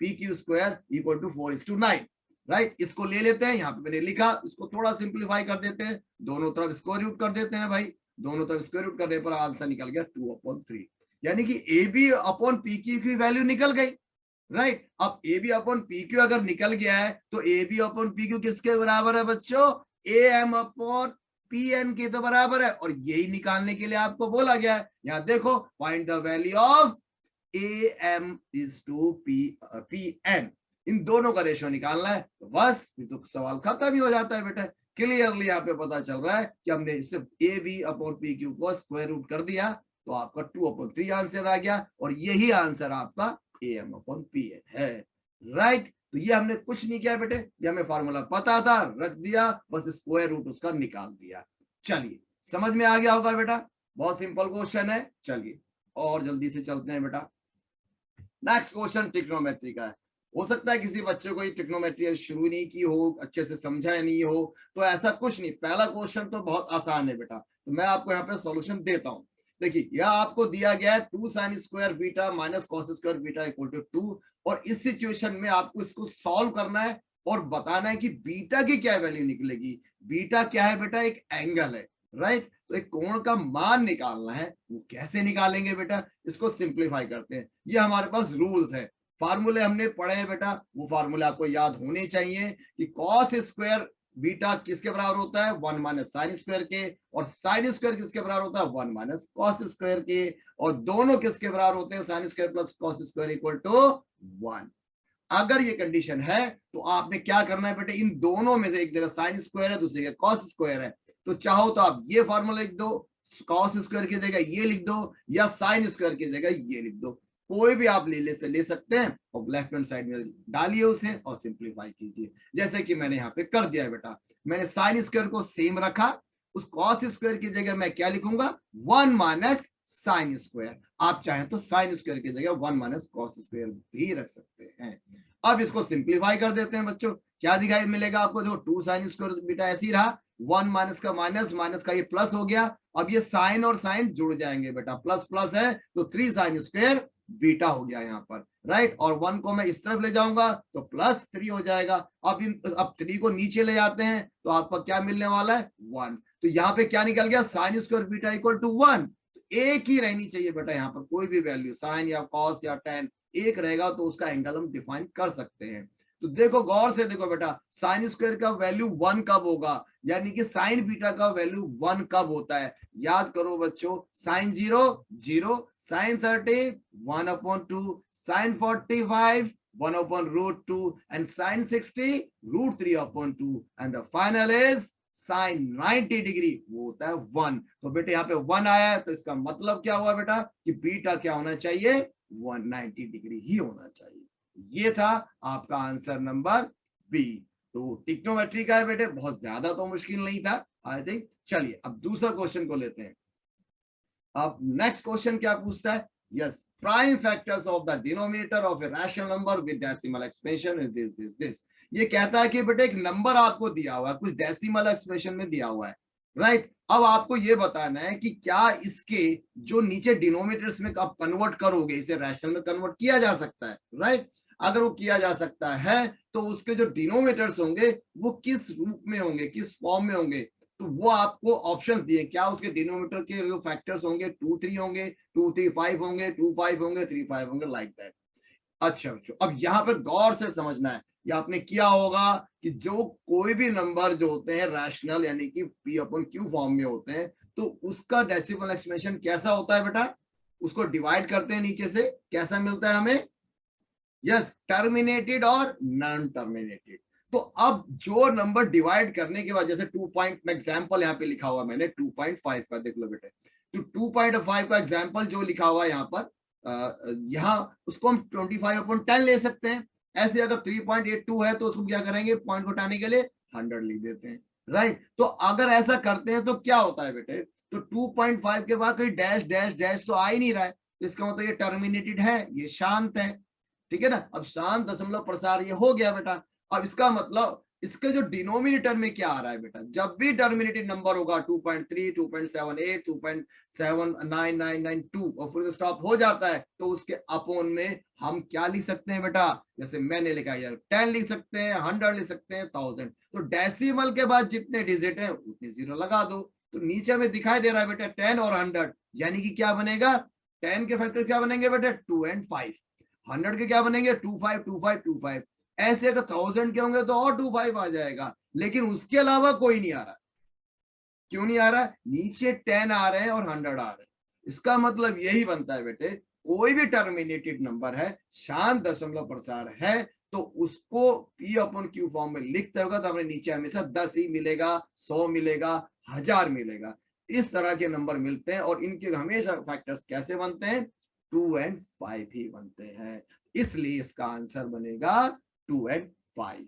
PQ square equal to 4:9, right. इसको ले लेते हैं, यहाँ पे मैंने लिखा, इसको थोड़ा सिंप्लीफाई कर देते हैं, दोनों तरफ स्क्वायर रूट कर देते हैं भाई, दोनों तरफ स्क्वायर रूट करने पर आंसर निकल गया 2/3, यानी कि AB अपॉन PQ की वैल्यू निकल गई, राइट। अब AB अपॉन PQ अगर निकल गया है तो AB अपॉन PQ किसके बराबर है बच्चों, AM अपॉन PN के तो बराबर है, और यही निकालने के लिए आपको बोला गया है। यहाँ देखो, find the value of AM is to PN, इन दोनों का रेशियो निकालना है, तो बस फिर तो सवाल खत्म ही हो जाता है बेटा। क्लियरली यहाँ पे पता चल रहा है कि हमने सिर्फ AB अपॉन PQ को स्क्वायर रूट कर दिया तो आपका 2/3 आंसर आ गया, और यही आंसर आपका AM अपॉन PN है, राइट। तो ये हमने कुछ नहीं किया बेटे, ये हमें फार्मूला पता था, रख दिया, बस स्क्वायर रूट उसका निकाल दिया। चलिए समझ में आ गया होगा बेटा, बहुत सिंपल क्वेश्चन है। चलिए और जल्दी से चलते हैं बेटा। नेक्स्ट क्वेश्चन ट्रिग्नोमेट्री का है। हो सकता है किसी बच्चे को ये ट्रिग्नोमेट्री शुरू नहीं की हो, अच्छे से समझा नहीं हो, तो ऐसा कुछ नहीं, पहला क्वेश्चन तो बहुत आसान है बेटा, तो मैं आपको यहाँ पे सॉल्यूशन देता हूँ। देखिए यह आपको दिया गया है 2 sin square beta minus cos square beta equal to 2, और इस सिचुएशन में आपको इसको सॉल्व करना है और बताना है कि बीटा की क्या वैल्यू निकलेगी। बीटा क्या है बेटा, एक एंगल है, राइट। तो एक कोण का मान निकालना है, वो कैसे निकालेंगे बेटा, इसको सिंप्लीफाई करते हैं। ये हमारे पास रूल्स है, फार्मूले हमने पढ़े हैं बेटा, वो फार्मूले आपको याद होने चाहिए कि कॉस स्क्वायर बीटा किसके बराबर होता है, 1 माइनस साइन स्क्वायर के, और साइन स्क्वायर किसके बराबर होता है, 1 माइनस कॉस स्क्वायर के, और दोनों किसके बराबर होते हैं, sine square plus cos square equal to 1। अगर ये कंडीशन है तो आपने क्या करना है बेटे, इन दोनों में से एक जगह साइन स्क्वायर है, दूसरी जगह कॉस स्क्वायर है, तो चाहो तो आप ये फॉर्मूला लिख दो, कॉस स्क्वायर की जगह ये लिख दो, या साइन स्क्वायर की जगह ये लिख दो, कोई भी आप ले सकते हैं, और लेफ्ट हैंड साइड में डालिए उसे और सिंप्लीफाई कीजिए, जैसे कि मैंने यहाँ पे कर दिया है बेटा। मैंने साइन स्क्वायर को सेम रखा, उस कॉस स्क्वायर की जगह मैं क्या लिखूंगा, 1 माइनस साइन स्क्वायर, आप चाहें तो साइन स्क्वायर की जगह 1 माइनस कॉस स्क्वायर भी रख सकते हैं। अब इसको सिंप्लीफाई कर देते हैं बच्चों, क्या दिखाई मिलेगा आपको, जो 2 साइन स्क्वायर बीटा ऐसे ही रहा, 1 माइनस का माइनस, माइनस का ये प्लस हो गया, अब ये साइन और साइन जुड़ जाएंगे बेटा, प्लस प्लस है तो 3 साइन स्क्वायर बीटा हो गया यहाँ पर, राइट। और 1 को मैं इस तरफ ले जाऊंगा तो +3 हो जाएगा। अब 3 को नीचे ले जाते हैं तो आपका क्या मिलने वाला है, 1। तो यहाँ पे क्या निकल गया, sine square beta equal to 1, एक ही रहनी चाहिए बेटा, यहाँ पर कोई भी वैल्यू साइन या कॉस या टेन एक रहेगा तो उसका एंगल हम डिफाइन कर सकते हैं। तो देखो गौर से देखो बेटा, साइन स्क्वायर का वैल्यू 1 कब होगा, यानी कि साइन बीटा का वैल्यू 1 कब होता है। याद करो बच्चों, sign 0 0, sign 30 1/2, sign 45 1/√2 and sin 60 √3/2 and the final is sin 90 degree, वो होता है 1। तो बेटे यहाँ पे 1 आया है, तो इसका मतलब क्या हुआ बेटा कि बीटा क्या होना चाहिए, 190 डिग्री ही होना चाहिए। ये था आपका आंसर नंबर बी। तो टिक्नोमेट्री का है बेटे, बहुत ज्यादा तो मुश्किल नहीं था आई थिंक। चलिए अब दूसरा क्वेश्चन को लेते हैं। अब नेक्स्ट क्वेश्चन क्या पूछता है, yes, prime factors of the denominator of a rational number with decimal expression is this. ये कहता है कि बेटे एक नंबर आपको दिया हुआ है, कुछ डेसिमल एक्सप्रेशन में दिया हुआ है, राइट। अब आपको ये बताना है कि क्या इसके जो नीचे डिनोमिनेटर्स में आप कन्वर्ट करोगे, इसे रैशनल में कन्वर्ट किया जा सकता है, राइट। अगर वो किया जा सकता है तो उसके जो डिनोमिनेटर्स होंगे वो किस रूप में होंगे, किस फॉर्म में होंगे। तो वो आपको ऑप्शंस दिए, क्या उसके डिनोमिनेटर के जो फैक्टर्स होंगे 2 3 होंगे, 2 3 5 होंगे, 2 5 होंगे, 3 5 होंगे, लाइक दैट। अच्छा बच्चों, अब यहाँ पर गौर से समझना है, ये आपने किया होगा कि जो कोई भी नंबर जो होते हैं रैशनल यानी कि P/Q फॉर्म में होते हैं, तो उसका डेसिमल एक्सप्रेशन कैसा होता है बेटा, उसको डिवाइड करते हैं नीचे से, कैसा मिलता है हमें, यस, टर्मिनेटेड और नॉन टर्मिनेटेड। तो अब जो नंबर डिवाइड करने के बाद, जैसे 2 पॉइंट में एग्जांपल यहाँ पे लिखा हुआ मैंने 2.5 का, देख लो बेटे, तो 2.5 का एग्जांपल जो लिखा हुआ है यहाँ पर, यहाँ उसको हम 25/10 ले सकते हैं। ऐसे अगर 3.82 है तो उसको क्या करेंगे, पॉइंट घटाने के लिए 100 लिख देते हैं, राइट। तो अगर ऐसा करते हैं तो क्या होता है बेटे, तो 2.5 के बाद कोई डैश डैश डैश तो आ ही नहीं रहा है, तो इसका मतलब ये टर्मिनेटेड है, ये शांत है, ठीक है ना। अब शांत दशमलव प्रसार ये हो गया बेटा। अब इसका मतलब इसके जो डिनोमिनेटर में क्या आ रहा है बेटा, जब भी टर्मिनेटेड नंबर होगा 2.3 2.78 2.79992 और फिर स्टॉप हो जाता है, तो उसके अपोन में हम क्या लिख सकते हैं बेटा, जैसे मैंने लिखा है 10 लिख सकते हैं, 100 लिख सकते हैं, 1000। तो डेसिमल के बाद जितने डिजिट हैं उतने जीरो लगा दो। तो नीचे में दिखाई दे रहा है बेटा 10 और 100, यानी कि क्या बनेगा, 10 के फैक्टर क्या बनेंगे बेटा 2 और 5, 100 के क्या बनेंगे 25 25 25। ऐसे अगर 1000 के होंगे तो और 25 आ जाएगा, लेकिन उसके अलावा कोई नहीं आ रहा। क्यों नहीं आ रहा, नीचे 10 आ रहे हैं और 100 आ रहे हैं। इसका मतलब यही बनता है बेटे, कोई भी टर्मिनेटेड नंबर है, शांत दशमलव प्रसार है, तो उसको P/Q फॉर्म में लिखते होगा तो हमें नीचे हमेशा 10 ही मिलेगा, 100 मिलेगा, 1000 मिलेगा, इस तरह के नंबर मिलते हैं। और इनके हमेशा फैक्टर्स कैसे बनते हैं, 2 और 5 ही बनते हैं, इसलिए इसका आंसर बनेगा 2 और 5।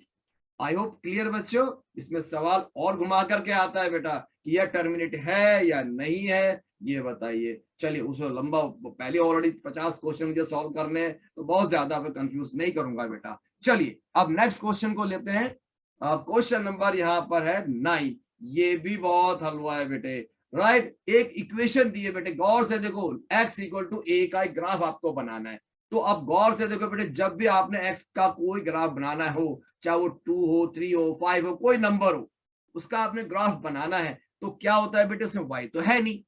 आई होप क्लियर बच्चों। इसमें सवाल और घुमा करके आता है बेटा कि यह टर्मिनेट है या नहीं है, ये बताइए। चलिए उसमें लंबा, पहले ऑलरेडी 50 क्वेश्चन मुझे सॉल्व करने हैं, तो बहुत ज्यादा कंफ्यूज नहीं करूंगा बेटा। चलिए अब नेक्स्ट क्वेश्चन को लेते हैं। क्वेश्चन नंबर यहाँ पर है 9। ये भी बहुत हलवा है बेटे, राइट। एक इक्वेशन दी है बेटे, गौर से देखो, x = a का एक ग्राफ आपको बनाना है। तो अब गौर से देखो बेटे, जब भी आपने x का कोई ग्राफ बनाना हो, चाहे वो 2 हो, 3 हो, 5 हो, कोई नंबर हो, उसका आपने ग्राफ बनाना है, तो क्या होता है बेटे, उसमें y तो है नहीं।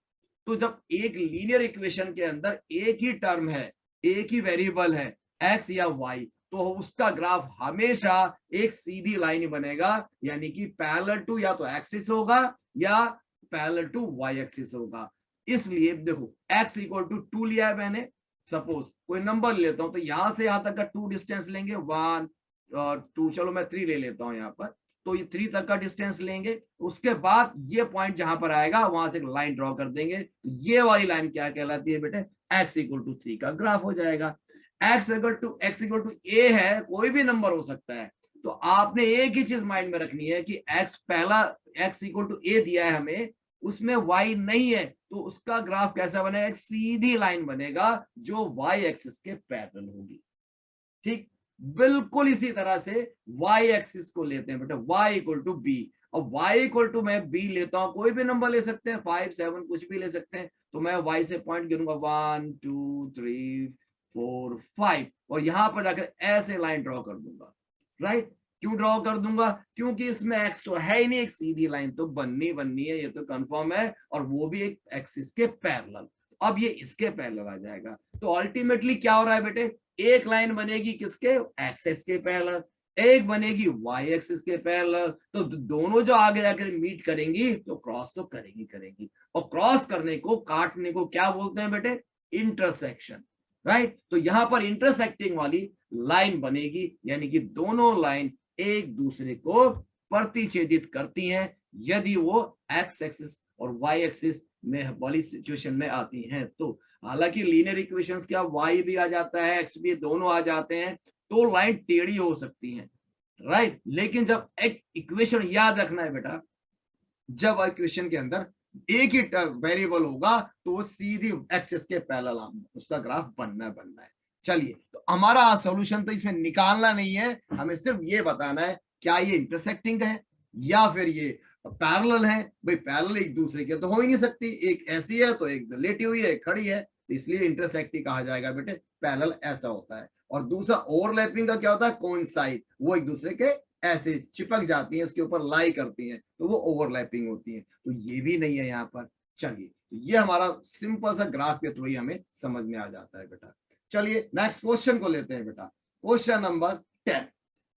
तो जब एक लीनियर इक्वेशन के अंदर एक ही टर्म है, एक ही वेरिएबल है, x या y, तो उसका ग्राफ हमेशा एक सीधी लाइन बनेगा, यानी कि पैरेलल टू या तो एक्सिस होगा या पैरेलल टू y एक्सिस होगा। इसलिए देखो x = 2 लिया है मैंने, सपोज कोई नंबर लेता हूं, तो यहां से यहां तक का 2 डिस्टेंस लेंगे, 1 और 2, चलो मैं 3 ले लेता हूं यहाँ पर, तो ये 3 तक का डिस्टेंस लेंगे। उसके बाद ये पॉइंट जहां पर आएगा वहां से एक लाइन ड्रॉ कर देंगे, ये वाली लाइन क्या कहलाती है बेटे, x = 3 का ग्राफ हो जाएगा। x = a है, कोई भी नंबर हो सकता है, तो आपने एक ही चीज माइंड में रखनी है कि x पहला x = a दिया है हमें, उसमें y नहीं है, तो उसका ग्राफ कैसा बनेगा, एक सीधी लाइन बनेगा जो y एक्सिस के पैरेलल होगी। ठीक, बिल्कुल इसी तरह से y एक्सिस को लेते हैं बेटा, y = b, और y मैं b लेता हूं, कोई भी नंबर ले सकते हैं, 5 7 कुछ भी ले सकते हैं, तो मैं y से पॉइंट गिनूंगा 1 2 3 4 5, और यहां पर जाकर ऐसे लाइन ड्रॉ कर दूंगा, राइट। क्यों ड्रॉ कर दूंगा, क्योंकि इसमें x तो है ही नहीं, एक सीधी लाइन तो बननी है, ये तो कंफर्म है, और वो भी एक एक्सिस के पैरेलल। अब ये इसके पैरेलल आ जाएगा, तो अल्टीमेटली क्या हो रहा है बेटे, एक लाइन बनेगी किसके, एक्सिस के पैरेलल। एक बनेगी वाई एक्सिस के पैरेलल, तो दोनों जो आगे जाकर मीट करेंगी तो क्रॉस तो करेंगी, और क्रॉस करने को, काटने को क्या बोलते हैं बेटे? Intersection, right. तो यहां पर इंटरसेक्टिंग वाली लाइन बनेगी, यानी कि दोनों लाइन एक दूसरे को प्रतिच्छेदित करती हैं यदि वो एक्स एक्सिस और वाई एक्सिस में वाली सिचुएशन में आती हैं। तो हालांकि लीनियर इक्वेशंस क्या वाई भी आ जाता है, एक्स भी, दोनों आ जाते हैं, तो लाइन टेढ़ी हो सकती है, राइट। लेकिन जब एक इक्वेशन, याद रखना है बेटा, जब इक्वेशन के अंदर एक ही वेरिएबल होगा तो वो सीधी एक्सिस के पैरेलल उसका ग्राफ बनना है। चलिए, तो हमारा सॉल्यूशन तो इसमें निकालना नहीं है, हमें सिर्फ ये बताना है क्या ये इंटरसेक्टिंग है या फिर ये पैरेलल है। भाई पैरेलल एक दूसरे के तो हो ही नहीं सकती, एक ऐसी है तो एक लेटी हुई है, एक खड़ी है, इसलिए इंटरसेक्टिंग कहा जाएगा बेटे, पैरेलल ऐसा होता है। और दूसरा ओवरलैपिंग का क्या होता है? कोइंसाइड, वो एक दूसरे के ऐसे चिपक जाती हैं, उसके ऊपर लाई करती हैं, तो वो ओवरलैपिंग होती है। तो ये भी नहीं है यहाँ पर। चलिए, तो ये हमारा सिंपल सा ग्राफ के थ्रू ही हमें समझ में आ जाता है बेटा। चलिए नेक्स्ट क्वेश्चन को लेते हैं बेटा, क्वेश्चन नंबर 10।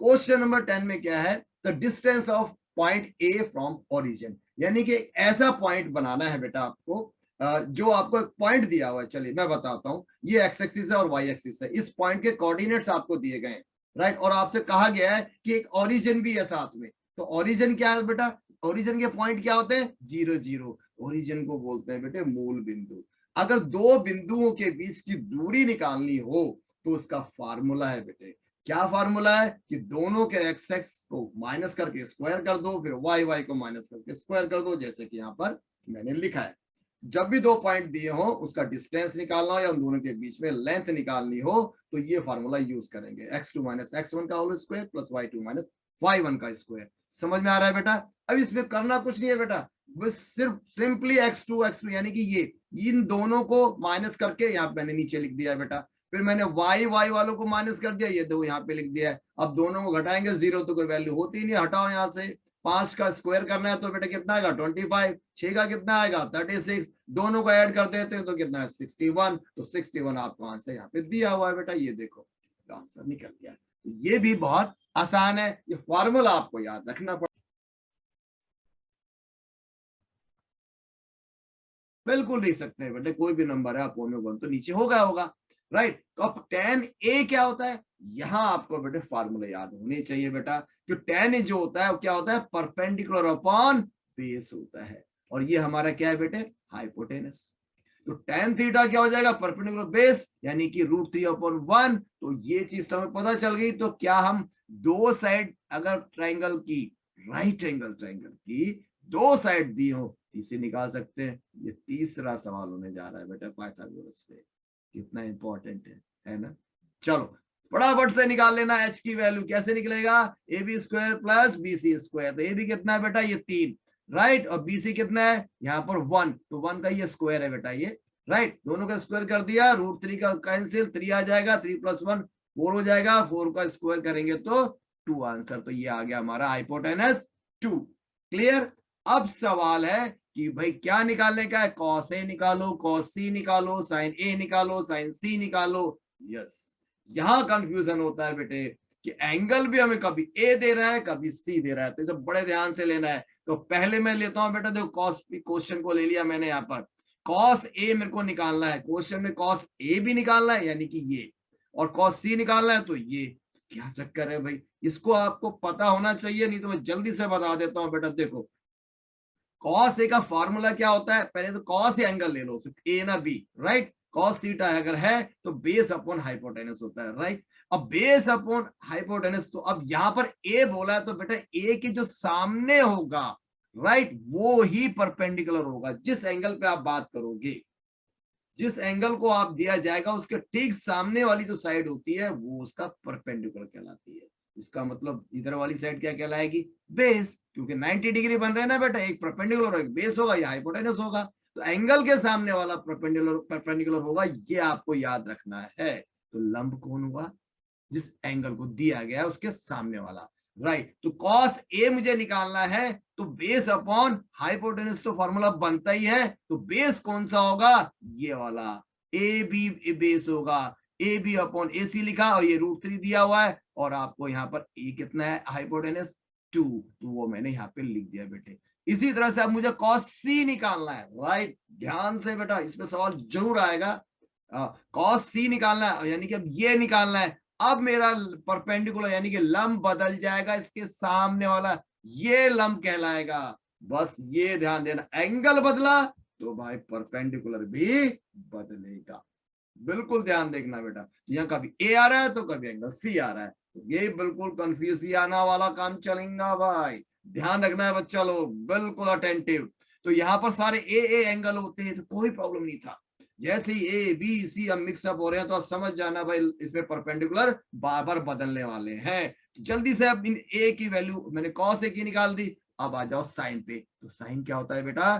क्वेश्चन नंबर 10 में क्या है? The distance of point A from origin, यानी कि ऐसा पॉइंट बनाना है बेटा आपको, जो आपको एक पॉइंट दिया हुआ है। चलिए मैं बताता हूं, ये एक्स एक्सिस है और वाई एक्सिस है, इस पॉइंट के कोऑर्डिनेट्स आपको दिए गए हैं, राइट। और आपसे कहा गया है कि एक ओरिजिन भी है साथ में। तो ओरिजिन क्या है बेटा? ओरिजिन के पॉइंट क्या होते हैं? 0 0। ओरिजिन को बोलते हैं बेटे मूल बिंदु। अगर दो बिंदुओं के बीच की दूरी निकालनी हो तो उसका फार्मूला है बेटे, क्या फार्मूला है? कि दोनों के एक्स एक्स को माइनस करके स्क्वायर कर दो, फिर वाई वाई को माइनस करके स्क्वायर कर दो, जैसे कि यहाँ पर मैंने लिखा है। जब भी दो पॉइंट दिए हो, उसका डिस्टेंस निकालना हो या उन दोनों के बीच में लेंथ निकालनी हो, तो ये फार्मूला यूज करेंगे, x2 माइनस x1 का whole square plus y2 minus y1 का स्क्वायर। समझ में आ रहा है बेटा? अब इसमें करना कुछ नहीं है बेटा, बस सिर्फ सिंपली x2 यानी कि ये इन दोनों को माइनस करके यहाँ मैंने नीचे लिख दिया है बेटा, फिर मैंने y वालों को माइनस कर दिया, ये दो यहाँ पे लिख दिया है। अब दोनों को घटाएंगे, 0 तो कोई वैल्यू होती नहीं, हटाओ यहाँ से। 5 का स्क्वायर करना है तो बेटा कितना आएगा? 25। 6 का कितना आएगा? 36। दोनों को ऐड कर देते हैं तो कितना है? 61। तो 61 आपको आंसर यहाँ पे दिया हुआ है बेटा, ये देखो तो आंसर निकल गया। तो ये भी बहुत आसान है, ये फॉर्मूला आपको याद रखना पड़ेगा। बिल्कुल लिख सकते हैं बेटे, कोई भी नंबर है आप वन तो नीचे होगा, राइट। तो अब tan a क्या होता है? यहां आपको बेटे फार्मूला याद होने चाहिए बेटा, कि tan a जो होता है वो क्या होता है? परपेंडिकुलर अपॉन बेस होता है, और ये हमारा क्या है बेटे? हाइपोटेनस। तो tan थीटा क्या हो जाएगा? परपेंडिकुलर बेस, यानी कि √3/1। तो ये चीज तो हमें पता चल गई। तो क्या हम दो साइड, अगर ट्राइंगल की, राइट एंगल ट्राइंगल की दो साइड दी हो, इसे निकाल सकते हैं? ये तीसरा सवाल होने जा रहा है बेटा पाइथागोरस पे, कितना इंपॉर्टेंट है ना। चलो फटाफट से निकाल लेना, h की वैल्यू कैसे निकलेगा? ab square plus bc square. तो ab कितना है बेटा? ये 3, राइट। और bc कितना है? यहाँ पर 1, तो 1 का ये स्क्वायर है बेटा, ये राइट। दोनों का स्क्वायर कर दिया, √3 का कैंसिल, 3 आ जाएगा, 3 + 1 4 हो जाएगा, 4 का स्क्वायर करेंगे तो 2 आंसर। तो ये आ गया हमारा हाइपोटेनस 2। क्लियर? अब सवाल है कि भाई क्या निकालने का है? cos a निकालो, cos c निकालो, sin a निकालो, sin c निकालो। यस, यहां कंफ्यूजन होता है बेटे कि एंगल भी हमें कभी a दे रहा है, कभी c दे रहा है, तो इसे बड़े ध्यान से लेना है। तो पहले मैं लेता हूं बेटा, देखो cos क्वेश्चन को ले लिया मैंने, यहाँ पर cos a मेरे को निकालना है, क्वेश्चन में cos a भी निकालना है यानी कि ये, और cos c निकालना है तो ये। क्या चक्कर है भाई, इसको आपको पता होना चाहिए, नहीं तो मैं जल्दी से बता देता हूं बेटा। देखो cos a का फार्मूला क्या होता है? पहले तो cos एंगल ले लो, सिर्फ a ना b, राइट। cos थीटा अगर है तो बेस अपॉन हाइपोटेनस होता है, राइट। अब बेस अपॉन हाइपोटेनस, तो अब यहां पर a बोला है तो बेटा a के जो सामने होगा, राइट, वो ही परपेंडिकुलर होगा। जिस एंगल पे आप बात करोगे, जिस एंगल को आप दिया जाएगा, उसके ठीक सामने वाली जो साइड होती है वो उसका परपेंडिकुलर कहलाती है। इसका मतलब इधर वाली साइड क्या कहलाएगी? बेस, क्योंकि 90 डिग्री बन रहे हैं ना बेटा, एक परपेंडिकुलर और एक बेस होगा, या हाइपोटेनस होगा। तो एंगल के सामने वाला परपेंडिकुलर होगा, ये आपको याद रखना है। तो लंब कौन हुआ? जिस एंगल को दिया गया है उसके सामने वाला, राइट। तो cos a मुझे निकालना है, तो बेस अपॉन हाइपोटेनस तो फॉर्मूला बनता ही है। तो बेस कौन सा होगा? ये वाला, ए बी बेस होगा, ए बी अपॉन ए सी लिखा, और ये √3 दिया हुआ है, और आपको यहाँ पर ए कितना है हाइपोटेनस 2, तो वो मैंने यहाँ पे लिख दिया बेटे। इसी तरह से अब मुझे cos c निकालना है, राइट, ध्यान से बेटा इसमें सवाल जरूर आएगा। cos c निकालना है, यानी कि अब ये निकालना है। अब मेरा परपेंडिकुलर यानी कि लंब बदल जाएगा, इसके सामने वाला ये लंब कहलाएगा। बस ये ध्यान देना, एंगल बदला तो भाई परपेंडिकुलर भी बदलेगा। बिल्कुल ध्यान देखना बेटा, यहाँ कभी ए आ रहा है तो कभी एंगल सी आ रहा है, तो ये बिल्कुल कंफ्यूजियाना वाला काम चलेगा भाई, ध्यान रखना है बच्चा लोग, बिल्कुल अटेंटिव। तो यहाँ पर सारे ए एंगल होते हैं तो कोई प्रॉब्लम नहीं था। जैसे ही ए बी सी अब मिक्सअप हो रहे हैं तो समझ जाना भाई इसमें परपेंडिकुलर बार बार बदलने वाले हैं। तो जल्दी से अब इन ए की वैल्यू मैंने कॉस ए की निकाल दी। अब आ जाओ साइन पे, तो साइन क्या होता है बेटा,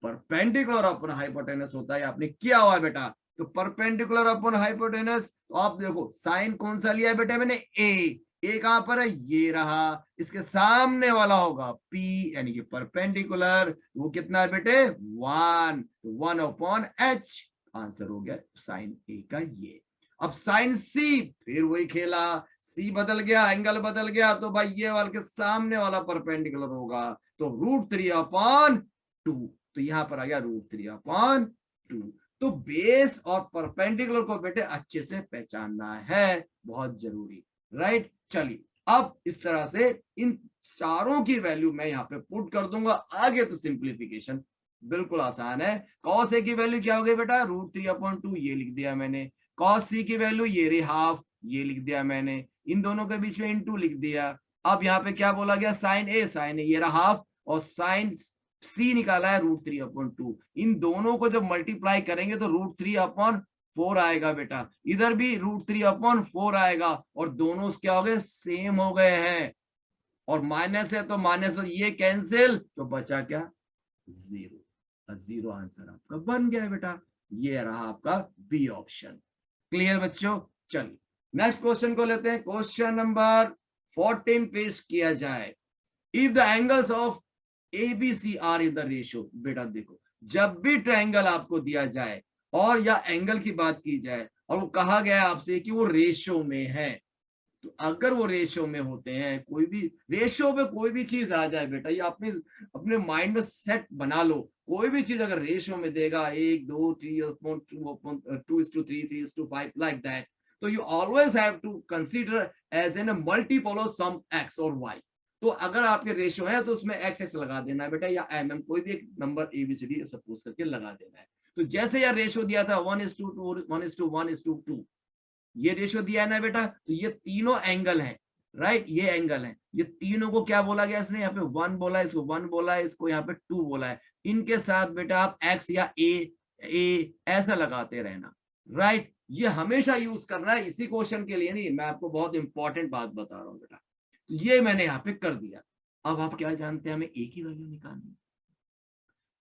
परपेंडिकुलर अपॉन हाइपोटेनस होता है, आपने किया हुआ है बेटा। तो परपेंडिकुलर अपॉन हाइपोटेनस, तो आप देखो साइन कौन सा लिया है बेटा मैंने, ए कहां पर है, ये रहा, इसके सामने वाला होगा पी यानी कि परपेंडिकुलर, वो कितना है बेटे 1 अपॉन एच, आंसर हो गया साइन ए का ये। अब साइन सी, फिर वही खेला, सी बदल गया, एंगल बदल गया, तो भाई ये वाले के सामने वाला परपेंडिकुलर होगा, तो √3 अपॉन 2, तो यहां पर आ गया √3 अपॉन 2। तो बेस और परपेंडिकुलर को बेटे अच्छे से पहचानना है, बहुत जरूरी, राइट। चलिए अब इस तरह से इन चारों की वैल्यू मैं यहाँ पे पुट कर दूंगा, आगे तो सिंप्लीफिकेशन बिल्कुल आसान है। cos a की वैल्यू क्या हो गई बेटा, √3 अपॉन 2, ये लिख दिया मैंने। cos c की वैल्यू ये रही हाफ, ये लिख दिया मैंने, इन दोनों के बीच में इनटू लिख दिया। अब यहाँ पे क्या बोला गया, साइन ए ये रहा हाफ, और साइन सी निकाला है √3 अपॉन 2, इन दोनों को जब मल्टीप्लाई करेंगे तो √3 अपॉन 4 आएगा बेटा, इधर भी √3 अपॉन 4 आएगा, और दोनों क्या हो गए, सेम हो गए हैं, और माइनस है तो माइनस, ये कैंसिल, तो बचा क्या, 0, 0 आंसर आपका बन गया बेटा। ये रहा आपका बी ऑप्शन। क्लियर बच्चों, चलिए नेक्स्ट क्वेश्चन को लेते हैं। क्वेश्चन नंबर 14 पेश किया जाए। If the angles of ABC are in the ratio, बेटा देखो जब भी ट्रायंगल आपको दिया जाए और या एंगल की बात की जाए और वो कहा गया आपसे कि वो रेशियो में है, तो अगर वो रेशियो में होते हैं, कोई भी रेशियो में कोई भी चीज आ जाए बेटा, ये अपने माइंड में सेट बना लो, कोई भी चीज अगर रेशियो में देगा 1 2 3 2:3 3:5 लाइक दैट, तो you always have to consider as an multiple of some x और y। तो अगर आपके रेशियो है तो उसमें x लगा देना है बेटा, या कोई भी एक नंबर ABCD सपोज करके लगा देना है। तो जैसे यार रेशियो दिया था 1:2 1:1:2, ये रेशियो दिया है ना बेटा, तो ये तीनों एंगल हैं, राइट, ये एंगल है, ये तीनों को क्या बोला गया, इसने यहाँ पे 1 बोला है, इसको 1 बोला है, इसको यहाँ पे 2 बोला है, इनके साथ बेटा आप x या a ऐसा लगाते रहना, राइट। ये हमेशा यूज करना है, इसी क्वेश्चन के लिए नहीं, मैं आपको बहुत इंपॉर्टेंट बात बता रहा हूँ बेटा। तो ये मैंने यहाँ पे कर दिया। अब आप क्या जानते हैं, हमें a की वैल्यू निकालनी है,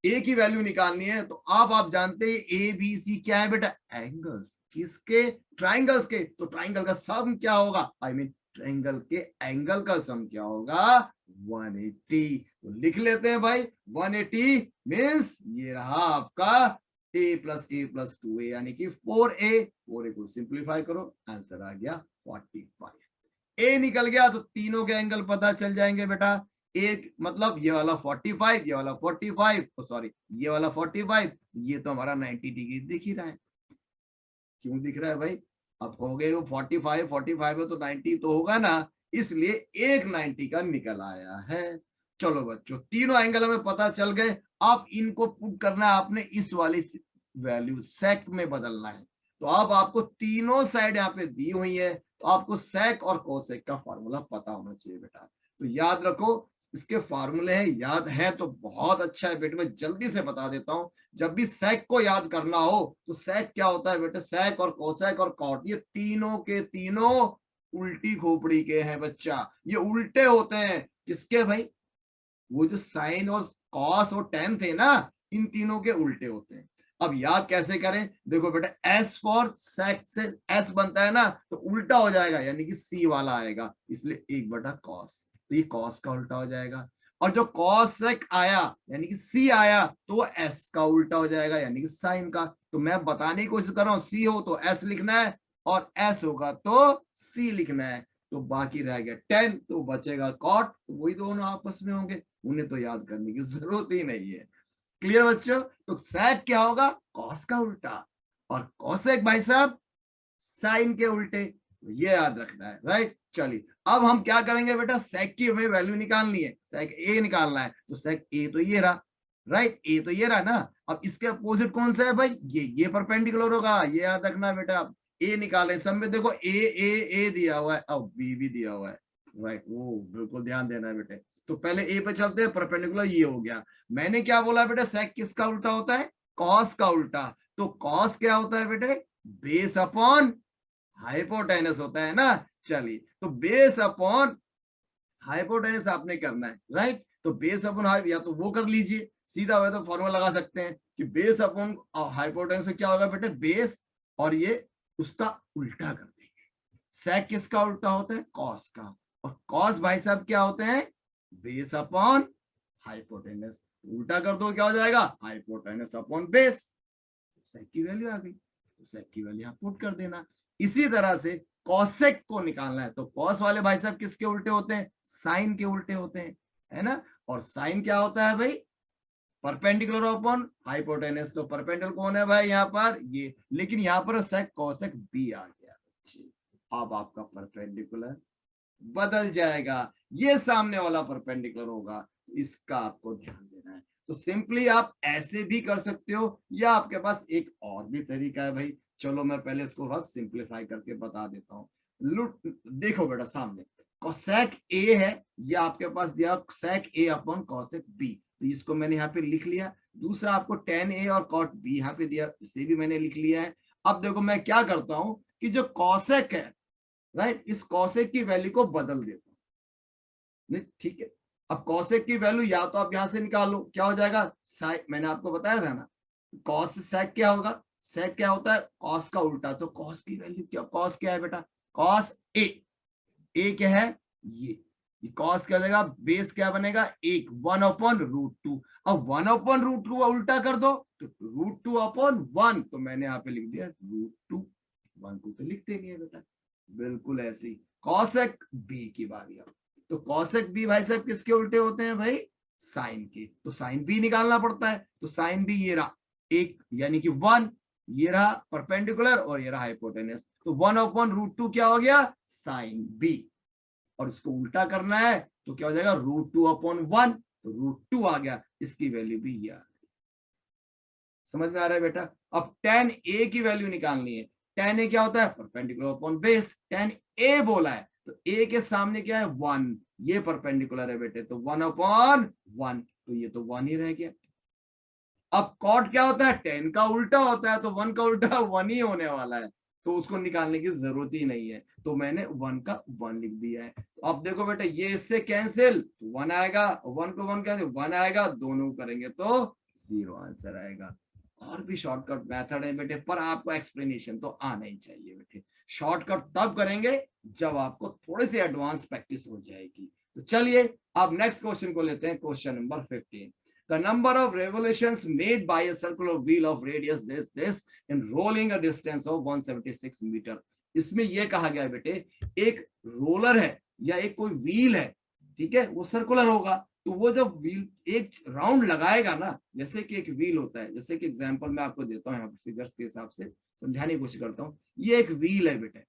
ए की वैल्यू निकालनी है, तो आप जानते हैं ABC क्या है बेटा, एंगल्स, किसके, ट्राइंगल्स के। तो ट्राइंगल का सम क्या होगा, ट्राइंगल के एंगल का सम क्या होगा, 180। तो लिख लेते हैं भाई, 180 मीन्स ये रहा आपका a + 2a यानी कि 4a को सिंप्लीफाई करो, आंसर आ गया 45। a निकल गया तो तीनों के एंगल पता चल जाएंगे बेटा, एक मतलब ये वाला 45, ये वाला 45, सॉरी ये वाला 45, ये तो हमारा 90 डिग्री दिख ही रहा है। क्यों दिख रहा है भाई, अब हो गए वो 45 है तो 90 तो होगा ना, इसलिए एक 90 का निकल आया है। चलो बच्चों, तीनों एंगल हमें पता चल गए। अब इनको पुट करना है आपने इस वाली वैल्यू सेक में बदलना है। तो अब आपको तीनों साइड यहाँ पे दी हुई है, तो आपको सेक और कोसेक का फॉर्मूला पता होना चाहिए बेटा। तो याद रखो, इसके फार्मूले हैं, याद है तो बहुत अच्छा है बेटे, मैं जल्दी से बता देता हूं। जब भी सेक को याद करना हो तो सेक क्या होता है बेटे, सेक और कोसेक और कॉट, ये तीनों के तीनों उल्टी खोपड़ी के हैं बच्चा, ये उल्टे होते हैं, किसके भाई, वो जो साइन और कॉस और टेन थे ना, इन तीनों के उल्टे होते हैं। अब याद कैसे करें, देखो बेटा S फॉर सेक से S बनता है ना, तो उल्टा हो जाएगा, यानी कि C वाला आएगा, इसलिए 1/cos, तो ये cos का उल्टा हो जाएगा। और जो cos sec आया यानी कि C आया, तो वो S का उल्टा हो जाएगा, यानी कि साइन का। तो मैं बताने की कोशिश कर रहा हूं, C हो तो S लिखना है और S होगा तो C लिखना है। तो बाकी रह गया 10, तो बचेगा कॉट, तो वही दोनों आपस में होंगे, उन्हें तो याद करने की जरूरत ही नहीं है। क्लियर बच्चों? तो sec क्या होगा? कॉस का उल्टा, और कॉसेक भाई साहब साइन के उल्टे, ये याद रखना है। राइट, चलिए अब हम क्या करेंगे बेटा, sec की हमें वैल्यू निकालनी है, sec a निकालना है, तो sec a तो ये रहा, राइट, ए तो ये रहा ना। अब इसके अपोजिट कौन सा है भाई, ये परपेंडिकुलर होगा, ये याद रखना बेटा। ए निकाले, सब में देखो ए दिया हुआ है, अब बी भी दिया हुआ है, राइट, वो बिल्कुल ध्यान देना है बेटे। तो पहले ए पे चलते हैं, परपेंडिकुलर ये हो गया। मैंने क्या बोला बेटा, sec किसका उल्टा होता है? कॉस का उल्टा। तो कॉस क्या होता है बेटे? बेस अपॉन हाइपोटेनस होता है ना। चलिए, तो बेस अपॉन हाइपोटेनस आपने करना है, राइट। तो बेस अपॉन या तो वो कर लीजिए, सीधा हुआ तो फॉर्मूला लगा सकते हैं कि बेस अपॉन हाइपोटेनस क्या होगा बेटे, बेस, और ये उसका उल्टा कर देंगे। सेक किसका उल्टा होता है? कॉस का, और कॉस भाई साहब क्या होते हैं? Base upon hypotenuse. उल्टा कर दो, क्या हो जाएगा? Hypotenuse upon base. सेक की वैल्यू आ गई, तो सेक की वैल्यू यहां पुट कर देना। इसी तरह से कॉसेक को निकालना है, तो कॉस वाले भाई साहब किसके उल्टे होते हैं? साइन के उल्टे होते हैं, है ना। और साइन क्या होता है भाई? Perpendicular upon hypotenuse. तो परपेंडिकुलर कौन है भाई यहाँ पर? ये, लेकिन यहाँ पर सेक कॉसेक बी आ गया। अब आपका परपेंडिकुलर बदल जाएगा, ये सामने वाला परपेंडिकुलर होगा, इसका आपको ध्यान देना है। तो सिंपली आप ऐसे भी कर सकते हो, या आपके पास एक और भी तरीका है भाई। चलो मैं पहले इसको बस सिंप्लीफाई करके बता देता हूँ। लुट, देखो बेटा सामने कोसेक ए है, ये आपके पास दिया सेक ए अपॉन कोसेक बी, तो इसको मैंने यहाँ पे लिख लिया। दूसरा आपको टेन ए और कॉट बी यहाँ पे दिया, इसे भी मैंने लिख लिया है। अब देखो मैं क्या करता हूँ कि जो कोसेक है, राइट, इस कोसेक की वैल्यू को बदल देता हूँ, ठीक है। अब कोसेक की वैल्यू या तो आप यहां से निकालो, क्या हो जाएगा? मैंने आपको बताया था ना, कॉस सेक क्या होगा? सेक क्या होता है? कॉस का उल्टा। तो कॉस की वैल्यू क्या, कॉस क्या है बेटा? कॉस ए क्या है? ये कॉस क्या हो जाएगा? बेस क्या बनेगा? एक, 1/√2। अब 1/√2 उल्टा कर दो तो √2 अपॉन 1, तो मैंने यहाँ पे लिख दिया √2। 1 को तो लिखते नहीं है बेटा, बिल्कुल ऐसे ही। कॉसेक बी की बारी अब, तो कॉसेक बी भाई साहब किसके उल्टे होते हैं भाई? साइन के। तो साइन बी निकालना पड़ता है, तो साइन बी ये रहा एक, यानी कि 1, ये रहा परपेंडिकुलर और ये रहा हाइपोटेनस। तो 1/√2 क्या हो गया? Sine B. और इसको उल्टा करना है तो क्या हो जाएगा? √2 अपॉन 1, तो √2 आ गया, इसकी वैल्यू भी ये आ गई। समझ में आ रहा है बेटा? अब tan a की वैल्यू निकालनी है। tan a क्या होता है? Perpendicular upon base. tan a बोला है तो a के सामने क्या है? 1, ये परपेंडिकुलर है बेटे, तो 1/1, तो ये तो 1 ही रह गया। अब कॉट क्या होता है? 10 का उल्टा होता है, तो 1 का उल्टा 1 ही होने वाला है, तो उसको निकालने की जरूरत ही नहीं है, तो मैंने 1 का 1 लिख दिया है। तो अब देखो बेटा, ये इससे कैंसिल, तो 1 आएगा, 1 को 1 कैंसिल, 1 आएगा, दोनों करेंगे तो 0 आंसर आएगा। और भी शॉर्टकट मेथड है बेटे, पर आपको एक्सप्लेनेशन तो आना ही चाहिए बेटे। शॉर्टकट तब करेंगे जब आपको थोड़ी सी एडवांस प्रैक्टिस हो जाएगी। तो चलिए अब नेक्स्ट क्वेश्चन को लेते हैं, question number 15। The number of revolutions made by a circular wheel of radius this in rolling a distance of 176 metre. इसमें यह कहा गया है बेटे, एक रोलर है या एक कोई व्हील है, ठीक है, वो सर्कुलर होगा, तो वो जब व्हील एक राउंड लगाएगा ना, जैसे कि एक व्हील होता है, जैसे कि एग्जांपल मैं आपको देता हूँ यहाँ पे फिगर्स के हिसाब से समझाने की कोशिश करता हूँ। ये एक व्हील है बेटे,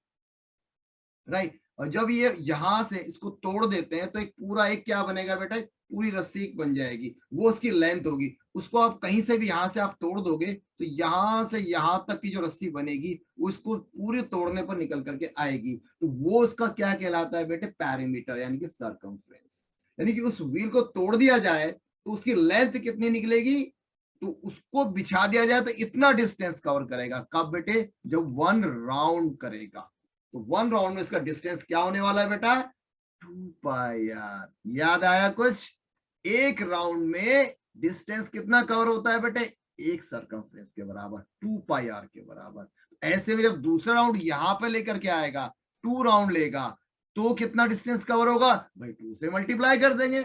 राइट, और जब ये यहां से इसको तोड़ देते हैं तो एक पूरा एक क्या बनेगा बेटा? पूरी रस्सी बन जाएगी, वो उसकी लेंथ होगी। उसको आप कहीं से भी यहां से आप तोड़ दोगे तो यहां से यहां तक की जो रस्सी बनेगी वो इसको पूरे तोड़ने पर निकल करके आएगी, तो वो उसका क्या कहलाता है बेटे? पैरीमीटर, यानी कि सरकमफ्रेंस। यानी कि उस व्हील को तोड़ दिया जाए तो उसकी लेंथ कितनी निकलेगी? तो उसको बिछा दिया जाए तो इतना डिस्टेंस कवर करेगा। कब बेटे? जब 1 राउंड करेगा, तो 1 राउंड में इसका डिस्टेंस क्या होने वाला है बेटा? 2 पाई आर। याद आया कुछ? एक राउंड में डिस्टेंस कितना कवर होता है बेटे? एक सरकमफ्रेंस के बराबर, 2 पाई आर के बराबर। ऐसे में जब दूसरा राउंड यहां पे लेकर के आएगा, 2 राउंड लेगा, तो कितना डिस्टेंस कवर होगा भाई? 2 से मल्टीप्लाई कर देंगे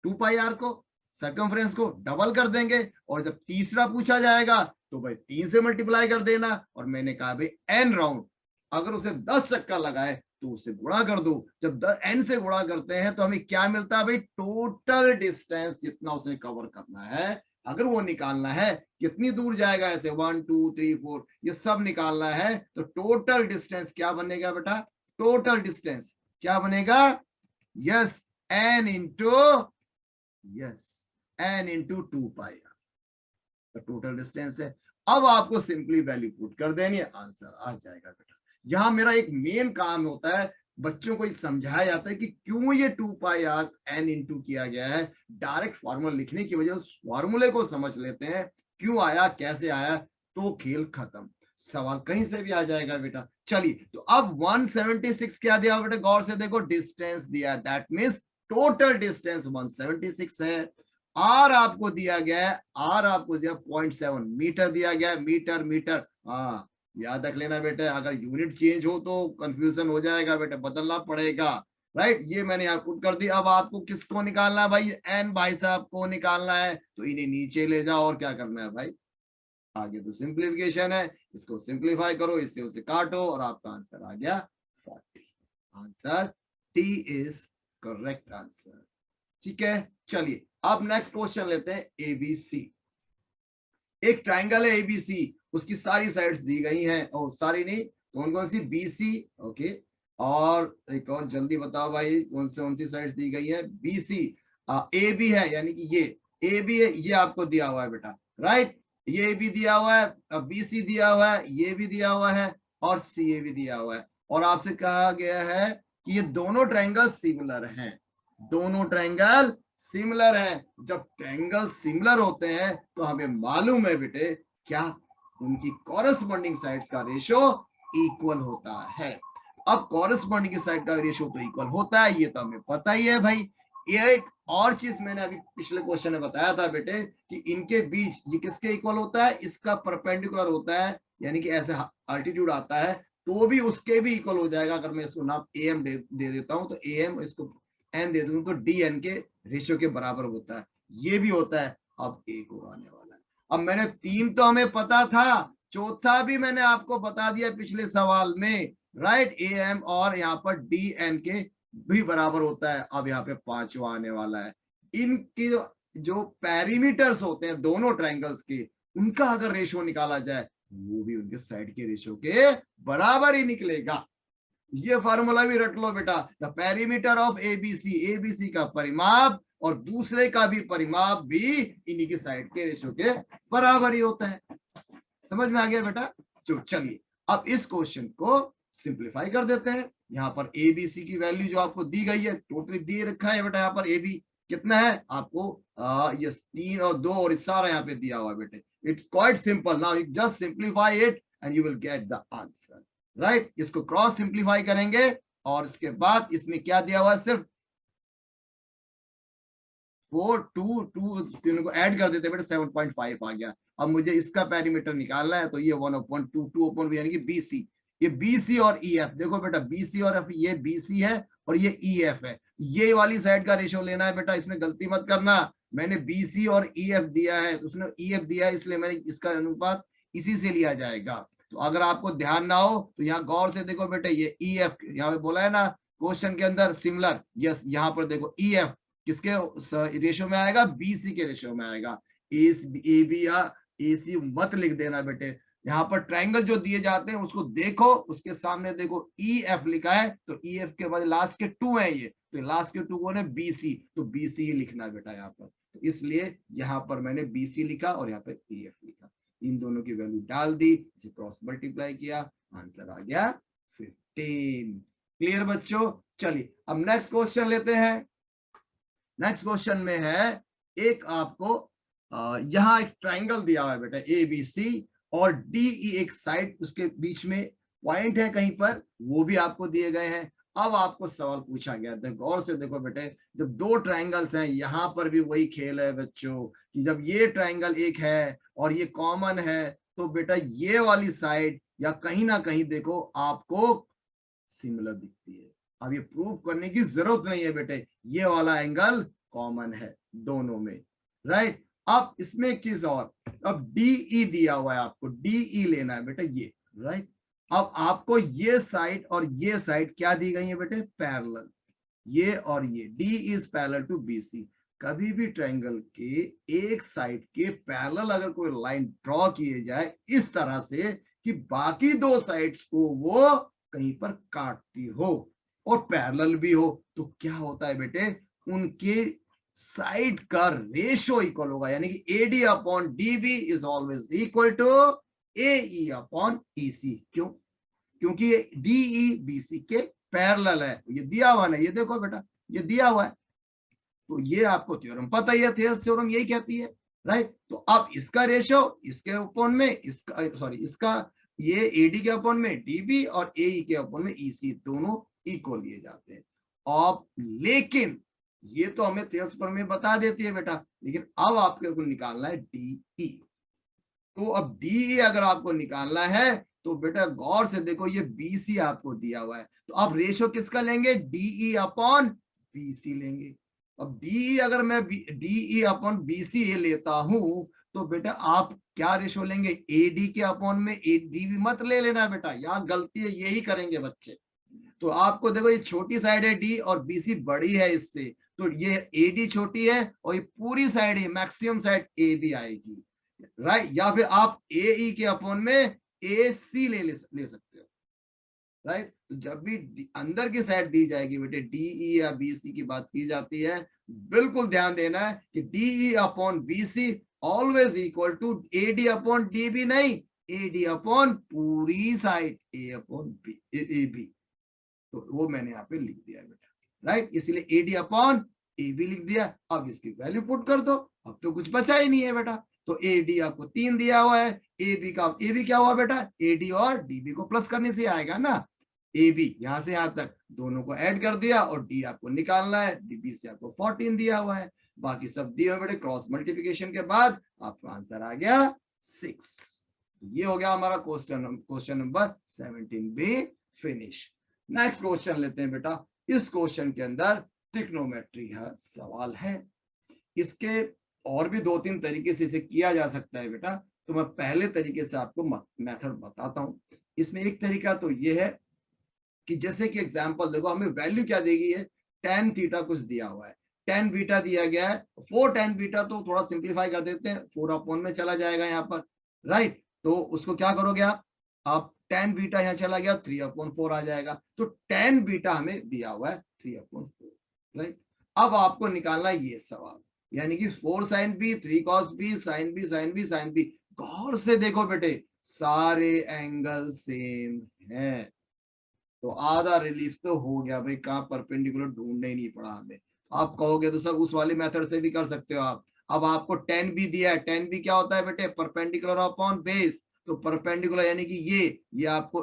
2 पाई आर को, सरकमफ्रेंस को डबल कर देंगे, और जब तीसरा पूछा जाएगा तो भाई 3 से मल्टीप्लाई कर देना। और मैंने कहा भाई n राउंड, अगर उसे 10 चक्कर लगाए तो उसे गुणा कर दो। जब n से गुणा करते हैं तो हमें क्या मिलता है भाई, टोटल डिस्टेंस जितना उसने कवर करना है, अगर वो निकालना है कितनी दूर जाएगा, ऐसे 1 2 3 4 ये सब निकालना है, तो टोटल डिस्टेंस क्या बनेगा बेटा, टोटल डिस्टेंस क्या बनेगा, yes n into n into 2 पाई तो टोटल डिस्टेंस है। अब आपको सिंपली वैल्यू पुट कर देनी है, आंसर आ जाएगा बेटा। यहां मेरा एक मेन काम होता है, बच्चों को समझाया जाता है कि क्यों ये 2 पाई आर n इंटू किया गया है। डायरेक्ट फॉर्मूला लिखने की वजह उस फॉर्मूले को समझ लेते हैं, क्यों आया कैसे आया, तो खेल खत्म, सवाल कहीं से भी आ जाएगा बेटा। चलिए तो अब 176 क्या दिया बेटा, गौर से देखो, डिस्टेंस दिया, दैट मींस टोटल डिस्टेंस 176 है। आर आपको दिया गया है, आर आपको दिया 0.7 मीटर दिया गया है, मीटर मीटर, हाँ याद रख लेना बेटे, अगर यूनिट चेंज हो तो कंफ्यूजन हो जाएगा बेटे, बदलना पड़ेगा, राइट। ये मैंने यहाँ पुट कर दी। अब आपको किसको निकालना है भाई, एन भाई साहब को निकालना है, तो इन्हें नीचे ले जाओ और क्या करना है भाई, आगे तो सिंप्लीफिकेशन है, इसको सिंप्लीफाई करो, इससे उसे काटो और आपका आंसर आ गया 40। Answer T is correct answer, ठीक है। चलिए अब नेक्स्ट क्वेश्चन लेते हैं, एबीसी। एक ट्राइंगल है एबीसी, उसकी सारी साइड्स दी गई हैं, और सारी नहीं, कौन कौन सी, बीसी, ओके, और एक और जल्दी बताओ भाई, कौन सी साइड्स दी गई है, बीसी, ए बी है, यानी कि ये ए बी है, ये आपको दिया हुआ है बेटा, राइट, ये भी दिया हुआ है, बीसी दिया हुआ है, ये भी दिया हुआ है, और सी ए भी दिया हुआ है, और आपसे कहा गया है कि ये दोनों ट्राइंगल सिमिलर हैं, दोनों ट्राइंगल सिमिलर है। जब ट्रायंगल सिमिलर होते हैं तो हमें मालूम है बेटे क्या, उनकी कॉरेस्पॉन्डिंग साइड्स का रेशियो इक्वल होता है। अब कॉरेस्पॉन्डिंग साइड का रेशियो तो इक्वल होता है, ये तो हमें पता ही है भाई। ये एक और चीज मैंने अभी पिछले क्वेश्चन में बताया था बेटे कि इनके बीच ये किसके इक्वल होता है, इसका परपेंडिकुलर होता है, यानी कि ऐसे अल्टीट्यूड आता है तो भी उसके भी इक्वल हो जाएगा। अगर मैं इसको नाम am दे देता हूं तो am, इसको n दे दूं तो dn के रेशियो के बराबर होता है, ये भी होता है। अब एक और आने वाला है। अब मैंने 3 तो हमें पता था, चौथा भी मैंने आपको बता दिया पिछले सवाल में, राइट, am और यहाँ पर dn के भी बराबर होता है। अब यहाँ पे 5वां आने वाला है, इनके जो पेरीमीटर्स होते हैं दोनों ट्रायंगल्स के, उनका अगर रेशियो निकाला जाए वो भी उनके साइड के रेशियो के बराबर ही निकलेगा। ये फार्मूला भी रट लो बेटा, the perimeter of ABC, ABC का परिमाप और दूसरे का भी परिमाप भी इन्हीं की साइड के रेशियो के बराबर ही होता है। समझ में आ गया बेटा। तो चलिए अब इस क्वेश्चन को सिंप्लीफाई कर देते हैं। यहाँ पर एबीसी की वैल्यू जो आपको दी गई है, टोटली दे रखा है बेटा, यहाँ पर एबी कितना है आपको, ये 3 और 2 और सारा यहाँ पे दिया हुआ है बेटे। It's quite simple, now you just simplify it and you will get the answer, right. इसको क्रॉस सिंप्लीफाई करेंगे और इसके बाद इसमें क्या दिया हुआ है, सिर्फ 4 2 2 तीनों को ऐड कर देते बेटा, 7.5 आ गया। अब मुझे इसका पेरीमीटर निकालना है, तो ये 1/2 2/2 यानी कि बीसी, ये बीसी और ईएफ, देखो बेटा बीसी और एफ, ये बीसी है और ये ईएफ है, ये वाली साइड का रेशियो लेना है बेटा, इसमें गलती मत करना। मैंने बीसी और ईएफ दिया है, तो उसने ईएफ दिया है, इसलिए मैंने इसका अनुपात इसी से लिया जाएगा। तो अगर आपको ध्यान ना हो तो यहाँ गौर से देखो बेटे, ये ईएफ यहाँ पे बोला है ना क्वेश्चन के अंदर सिमिलर, यस, यहाँ पर देखो ईएफ किसके रेशियो में आएगा, बीसी के रेशियो में आएगा। ए बी या एसी मत लिख देना बेटे, यहाँ पर ट्रायंगल जो दिए जाते हैं उसको देखो, उसके सामने देखो ई एफ लिखा है, तो ई एफ के बाद लास्ट के 2 है, ये तो लास्ट के 2 कौन है, बीसी, तो बीसी ही लिखना बेटा यहाँ पर। तो इसलिए यहाँ पर मैंने बीसी लिखा और यहाँ पे ई एफ लिखा, इन दोनों की वैल्यू डाल दी, इसे क्रॉस मल्टीप्लाई किया, आंसर आ गया 15। क्लियर बच्चों। चलिए अब नेक्स्ट क्वेश्चन लेते हैं। नेक्स्ट क्वेश्चन में है, एक आपको यहां एक ट्राइंगल दिया हुआ है बेटा ए बी सी और डी ई, एक साइड उसके बीच में पॉइंट है कहीं पर, वो भी आपको दिए गए हैं। अब आपको सवाल पूछा गया था, गौर से देखो बेटे, जब 2 ट्राइंगल्स हैं, यहां पर भी वही खेल है बच्चों कि जब ये ट्राइंगल एक है और ये कॉमन है, तो बेटा ये वाली साइड या कहीं ना कहीं देखो आपको सिमिलर दिखती है। अब ये प्रूव करने की जरूरत नहीं है बेटे, ये वाला एंगल कॉमन है दोनों में, राइट। अब इसमें एक चीज और, अब डीई दिया हुआ है आपको, डीई लेना है बेटा ये, राइट। अब आपको ये साइड और ये साइड क्या दी गई है बेटे, पैरेलल, ये और ये D is parallel to B C. कभी भी ट्रायंगल के एक साइड के पैरेलल अगर कोई लाइन ड्रॉ किए जाए इस तरह से कि बाकी दो साइड्स को वो कहीं पर काटती हो और पैरेलल भी हो, तो क्या होता है बेटे, उनके साइड का रेशो इक्वल होगा, यानी कि AD upon DB is always equal to AE upon EC. क्यों? क्योंकि ये डीई बीसी के पैरेलल है, ये दिया हुआ है, ये देखो बेटा ये दिया हुआ है, तो ये आपको थ्योरम पता ही है, थेल्स थ्योरम यही कहती है, राइट। तो अब इसका रेशो इसके अपॉन में इसका, सॉरी इसका, ये एडी के अपॉन में डीबी और एई के अपॉन में ईसी दोनों इक्वल लिए जाते हैं। अब लेकिन ये तो हमें थेल्स पर में बता देती है बेटा, लेकिन अब आपको निकालना है डीई। तो अब डीई अगर आपको निकालना है तो बेटा गौर से देखो, ये बीसी आपको दिया हुआ है, तो आप रेशो किसका लेंगे, डीई अपॉन बीसी लेंगे। अब डीई अगर मैं डीई अपॉन बीसी लेता हूं तो बेटा आप क्या रेशो लेंगे, एडी के अपॉन में डीबी मत ले लेना बेटा, यहां गलती है, यही करेंगे बच्चे। तो आपको देखो ये छोटी साइड है डी और बीसी बड़ी है इससे, तो ये एडी छोटी है और ये पूरी साइड है, मैक्सिमम साइड ए बी आएगी, राइट। या फिर आप ए ई के अपॉन में ए सी ले सकते हो, राइट। तो जब भी अंदर की साइड दी जाएगी बेटे डीई या बीसी की बात की जाती है, बिल्कुल ध्यान देना है कि DE upon BC always equal to AD upon DB, नहीं एडी अपॉन पूरी side A upon B, A B. तो वो मैंने यहाँ पे लिख दिया बेटा, राइट, इसलिए एडी अपॉन ए बी लिख दिया। अब इसकी वैल्यू पुट कर दो, अब तो कुछ बचा ही नहीं है बेटा, तो एडी आपको 3 दिया हुआ है, ए बी क्या हुआ बेटा, एडी और डीबी को प्लस करने से आएगा ना, ए बी यहां से यहां तक दोनों को ऐड कर दिया और डी आपको निकालना है, डीबी से आपको 14 दिया हुआ है, बाकी सब दिए हुए बेटे, क्रॉस मल्टीप्लिकेशन के बाद आपका आंसर आ गया 6। ये हो गया हमारा question number 17 B finish. Next question लेते हैं बेटा। इस क्वेश्चन के अंदर ट्रिग्नोमेट्री है सवाल है, इसके और भी 2-3 तरीके से इसे किया जा सकता है बेटा, तो मैं पहले तरीके से आपको मेथड बताता हूं। इसमें एक तरीका तो ये है कि जैसे कि एग्जांपल देखो, हमें वैल्यू क्या देगी है, tan थीटा कुछ दिया हुआ है, tan बीटा दिया गया है, 4 tan बीटा, तो थोड़ा सिंप्लीफाई कर देते हैं, 4 अपॉन में चला जाएगा यहाँ पर, राइट। तो उसको क्या करोगे आप tan बीटा यहाँ चला गया, 3/4 आ जाएगा, तो tan बीटा हमें दिया हुआ है 3/4, राइट। अब आपको निकालना है ये सवाल, यानी कि 4 sin b 3 cos b sin b sin b sin b। गौर से देखो बेटे, सारे एंगल सेम हैं, तो आधा रिलीफ तो हो गया भाई, कहाँ परपेंडिकुलर ढूंढने ही नहीं पड़ा हमें। आप कहोगे तो सर उस वाले मेथड से भी कर सकते हो आप। अब आपको 10 भी दिया है, 10 भी क्या होता है बेटे, परपेंडिकुलर अपॉन बेस, तो परपेंडिकुलर यानी कि ये आपको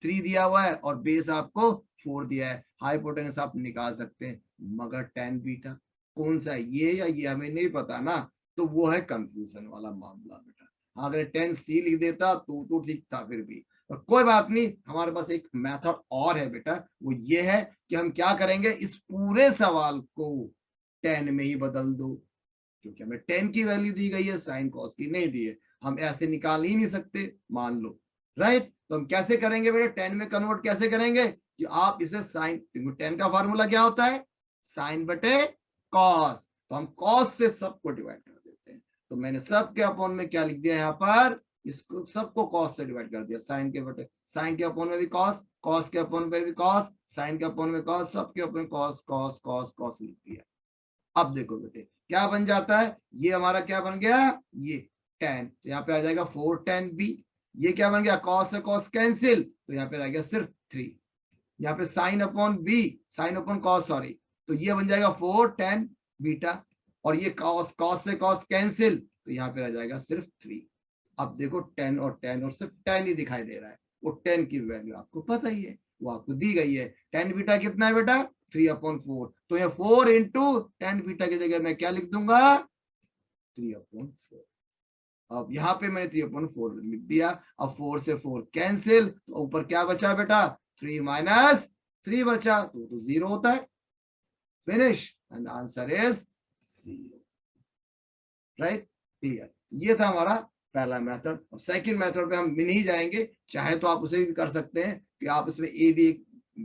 3 दिया हुआ है और बेस आपको 4 दिया है, हाइपोटेनस आप निकाल सकते हैं, मगर tan बीटा कौन सा है, ये या ये हमें नहीं पता ना, तो वो है कंफ्यूजन वाला मामला बेटा। अगर tan c लिख देता तो ठीक था, फिर भी और कोई बात नहीं, हमारे पास एक मेथड और है बेटा, वो ये है कि हम क्या करेंगे, इस पूरे सवाल को tan में ही बदल दो, क्योंकि हमें tan की वैल्यू दी गई है, sin cos की नहीं दी है, हम ऐसे निकाल ही नहीं सकते मान लो, राइट। तो हम कैसे करेंगे बेटा, tan में कन्वर्ट कैसे करेंगे कि आप इसे sin, क्योंकि tan का फार्मूला क्या होता है, sin बटे cos, तो हम cos से सबको डिवाइड कर देते हैं, तो मैंने सब के अपॉन में क्या लिख दिया यहाँ पर, इसको सबको cos से डिवाइड कर दिया, sin के बटे sin के अपॉन में भी cos, cos के अपॉन में भी cos, sin के अपॉन में cos, सब के upon cos cos cos cos लिख दिया। अब देखो बेटे क्या बन जाता है, ये हमारा क्या बन गया, ये tan, तो यहाँ पे आ जाएगा 4 tan b, ये क्या बन गया, cos से cos कैंसिल, तो यहाँ पे आ गया सिर्फ 3, यहाँ पे sin upon b, sin upon cos, sorry, तो ये बन जाएगा 4 tan बीटा, और ये cos से cos कैंसिल, तो यहाँ पे आ जाएगा सिर्फ 3। अब देखो 10 और 10 और सिर्फ 10 ही दिखाई दे रहा है, वो 10 की वैल्यू आपको पता ही है, वो आपको दी गई है, tan बीटा कितना है बेटा, 3/4, तो ये 4 इंटू tan बीटा की जगह मैं क्या लिख दूंगा, 3/4। अब यहाँ पे मैंने 3/4 लिख दिया, अब 4 से 4 कैंसिल, तो ऊपर क्या बचा बेटा, 3 माइनस 3 बचा, तो 0 होता है, finish, and answer is 0, right, clear. ये था हमारा पहला मेथड। और सेकंड मेथड पे हम नहीं जाएंगे, चाहे तो आप उसे भी कर सकते हैं कि आप इसमें ए बी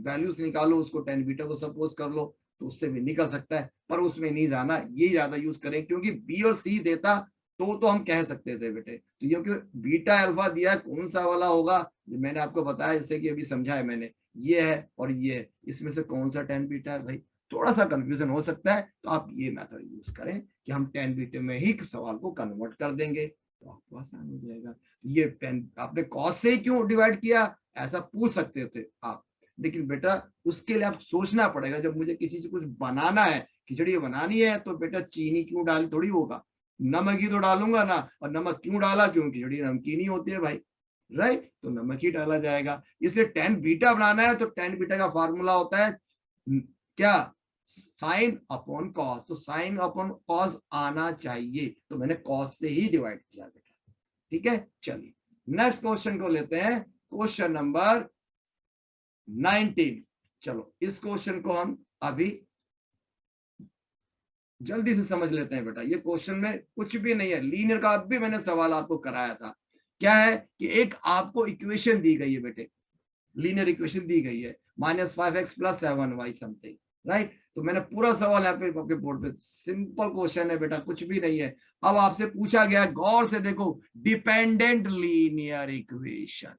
वैल्यूज निकालो, उसको टेन बीटा को सपोज कर लो, तो उससे भी निकल सकता है, पर उसमें नहीं जाना, ये ज्यादा यूज करें, क्योंकि बी और सी देता तो हम कह सकते थे बेटे, तो ये क्योंकि बीटा अल्फा दिया है, कौन सा वाला होगा, मैंने आपको बताया, जैसे कि अभी समझा है मैंने, ये है और ये है, इसमें से कौन सा टेन बीटा है भाई, थोड़ा सा कंफ्यूजन हो सकता है, तो आप ये मेथड यूज करें कि हम टेन बीटे में ही सवाल को कन्वर्ट कर देंगे, तो आपको आसान हो जाएगा। ये टेन आपने कॉस से ही क्यों डिवाइड किया, ऐसा पूछ सकते थे आप, लेकिन बेटा उसके लिए आप सोचना पड़ेगा, जब मुझे किसी से कुछ बनाना है, खिचड़ी बनानी है, तो बेटा चीनी क्यों डाली थोड़ी होगा, नमक ही तो डालूंगा ना, और नमक क्यों डाला, क्योंकि खिचड़ी नमकीन ही होती है भाई, राइट, तो नमक ही डाला जाएगा। इसलिए टेन बीटा बनाना है, तो टेन बीटा का फॉर्मूला होता है क्या, साइन अपॉन कॉस, तो साइन अपॉन कॉस आना चाहिए, तो मैंने कॉस से ही डिवाइड किया बेटा, ठीक है। चलिए नेक्स्ट क्वेश्चन को लेते हैं, क्वेश्चन नंबर 19। चलो इस क्वेश्चन को हम अभी जल्दी से समझ लेते हैं बेटा। ये क्वेश्चन में कुछ भी नहीं है, लीनियर का अब भी मैंने सवाल आपको कराया था। क्या है कि एक आपको इक्वेशन दी गई है बेटे, लीनियर इक्वेशन दी गई है, -5x + 7y समथिंग, राइट। तो मैंने पूरा सवाल यहाँ पे आपके बोर्ड पे, सिंपल क्वेश्चन है बेटा, कुछ भी नहीं है। अब आपसे पूछा गया, गौर से देखो, डिपेंडेंट लीनियर इक्वेशन,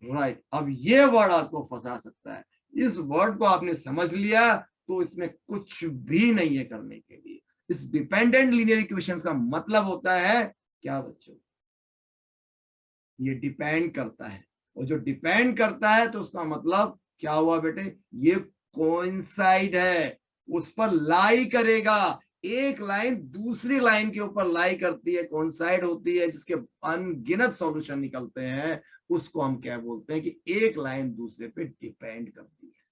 राइट। अब ये वर्ड आपको फंसा सकता है, इस वर्ड को आपने समझ लिया तो इसमें कुछ भी नहीं है करने के लिए। इस डिपेंडेंट लीनियर इक्वेशंस का मतलब होता है क्या बच्चों, ये डिपेंड करता है, और जो डिपेंड करता है तो उसका मतलब क्या हुआ बेटे, ये कोइंसाइड है, उस पर लाई करेगा, एक लाइन दूसरी लाइन के ऊपर लाई करती है, कोइंसाइड होती है, जिसके अनगिनत सॉल्यूशन निकलते हैं, उसको हम क्या बोलते हैं कि एक लाइन दूसरे पे डिपेंड करती है,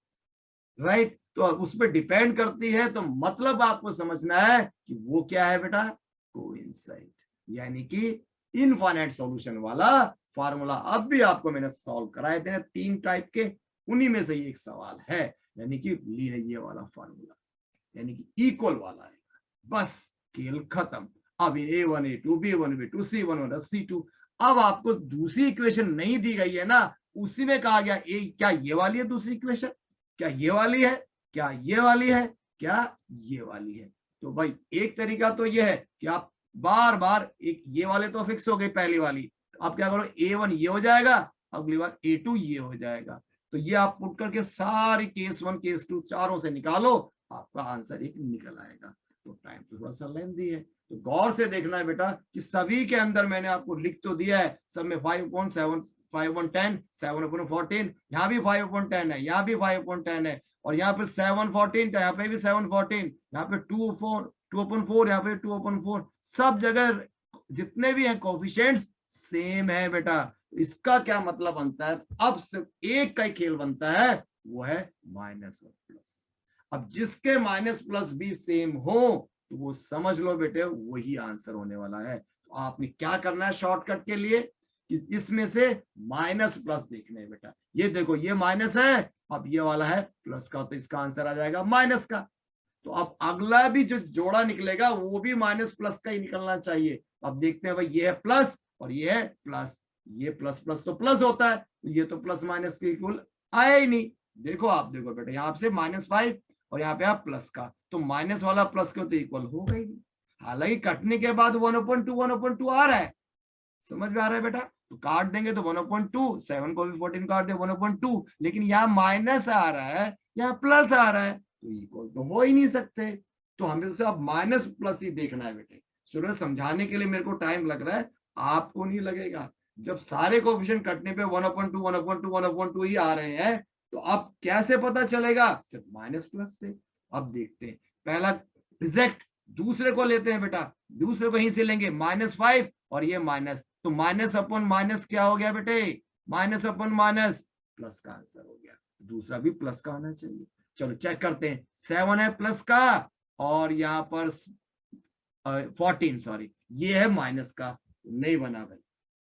राइट। तो उस पर डिपेंड करती है, तो मतलब आपको समझना है कि वो क्या है बेटा, कोइंसाइड, यानी कि इनफाइनाइट सॉल्यूशन वाला फार्मूला। अब भी आपको मैंने सॉल्व कराए थे 3 टाइप के, उन्हीं में से एक सवाल है, यानी कि ये वाला फार्मूला, यानी कि इक्वल वाला है, बस खेल खत्म। अब A1 A2 B1 B2 C1 C2, अब आपको दूसरी इक्वेशन नहीं दी गई है ना, उसी में कहा गया क्या ये वाली है दूसरी इक्वेशन, क्या ये वाली है, क्या ये वाली है, क्या ये वाली है। तो भाई एक तरीका तो ये है कि आप बार बार, एक ये वाले तो फिक्स हो गई पहली वाली, तो आप क्या करो, A1 ये हो जाएगा, अगली बार A2 ये हो जाएगा, तो ये आप पुट करके सारी केस 1 केस 2 चारों से निकालो, आपका आंसर एक निकल आएगा। तो टाइम तो थोड़ा सा लेंथी है, तो गौर से देखना है बेटा कि सभी के अंदर मैंने आपको लिख तो दिया है, सब में 5/7 5/10 7/14, यहाँ भी 5/10 है, यहाँ भी 5/10 है, और यहाँ पे 7/14 था, यहाँ पे भी 7/14, यहाँ पे 2/4, यहाँ पे 2/4, सब जगह जितने भी हैं कोफिशिएंट्स सेम है बेटा। इसका क्या मतलब बनता है, अब सिर्फ एक का ही खेल बनता है, वो है माइनस और प्लस। अब जिसके माइनस प्लस भी सेम हो, तो वो समझ लो बेटे वही आंसर होने वाला है। तो आपने क्या करना है शॉर्टकट के लिए, कि इसमें से माइनस प्लस देखने है बेटा, ये देखो ये माइनस है, अब ये वाला है प्लस का, तो इसका आंसर आ जाएगा माइनस का। तो अब अगला भी जो जोड़ा निकलेगा वो भी माइनस प्लस का ही निकलना चाहिए। अब देखते हैं भाई, ये है प्लस और ये है प्लस, ये प्लस प्लस तो प्लस होता है, ये तो प्लस माइनस के इक्वल आया ही नहीं। देखो आप देखो बेटा, यहाँ से -5 और यहाँ पे आप प्लस का, तो माइनस वाला प्लस के तो इक्वल हो गई नहीं। हालांकि कटने के बाद 1/2 आ रहा है, समझ में आ रहा है बेटा, तो काट देंगे तो 1/2, 7 को भी 14 काट दे 1/2, लेकिन यहाँ माइनस आ रहा है, यहाँ प्लस आ रहा है, तो इक्वल तो हो ही नहीं सकते। तो हमें तो अब माइनस प्लस ही देखना है बेटे। शुरू में समझाने के लिए मेरे को टाइम लग रहा है, आपको नहीं लगेगा। जब सारे कोएफिशिएंट कटने पे 1/2 1/2 1/2 ही आ रहे हैं, तो अब कैसे पता चलेगा, सिर्फ माइनस प्लस से। अब देखते हैं, पहला रिजेक्ट, दूसरे को लेते हैं बेटा, दूसरे को यहीं से लेंगे, -5 और ये माइनस, तो माइनस अपॉन माइनस क्या हो गया बेटे, माइनस अपॉन माइनस प्लस का आंसर हो गया, दूसरा भी प्लस का आना चाहिए। चलो चेक करते हैं, 7 है प्लस का, और यहाँ पर 14 सॉरी, ये है माइनस का, नहीं बना भाई,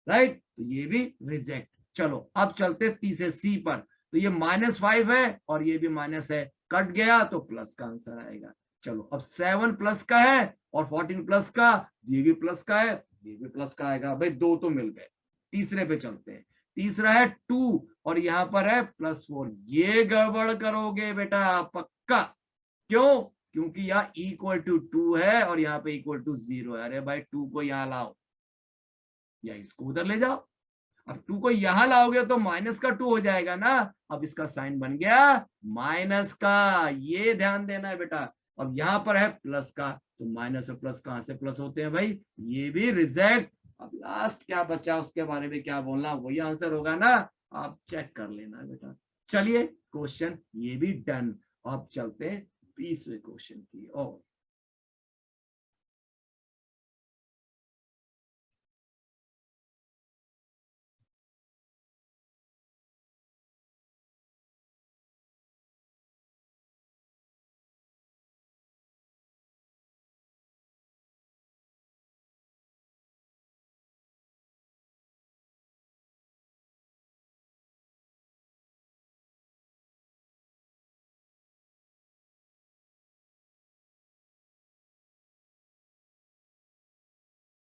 राइट, तो ये भी रिजेक्ट। चलो अब चलते तीसरे सी पर, तो ये -5 है और ये भी माइनस है, कट गया तो प्लस का आंसर आएगा। चलो अब 7 प्लस का है और 14 प्लस का, ये भी प्लस का है, ये भी प्लस का आएगा। भाई दो तो मिल गए, तीसरे पे चलते हैं। तीसरा है 2 और यहाँ पर है +4। ये गड़बड़ करोगे बेटा पक्का। क्यों? क्योंकि यहाँ इक्वल टू 2 है और यहाँ पे इक्वल टू 0 है। अरे भाई 2 को यहाँ लाओ या इसको उधर ले जाओ। अब 2 को यहां लाओगे तो -2 हो जाएगा ना। अब इसका साइन बन गया माइनस का, ये ध्यान देना है बेटा। अब यहां पर है प्लस का, तो माइनस और प्लस कहां से प्लस होते हैं भाई, ये भी रिजेक्ट। अब लास्ट क्या बचा उसके बारे में क्या बोलना, वही आंसर होगा ना, आप चेक कर लेना बेटा। चलिए क्वेश्चन ये भी डन। अब चलते हैं 20वें क्वेश्चन की ओर।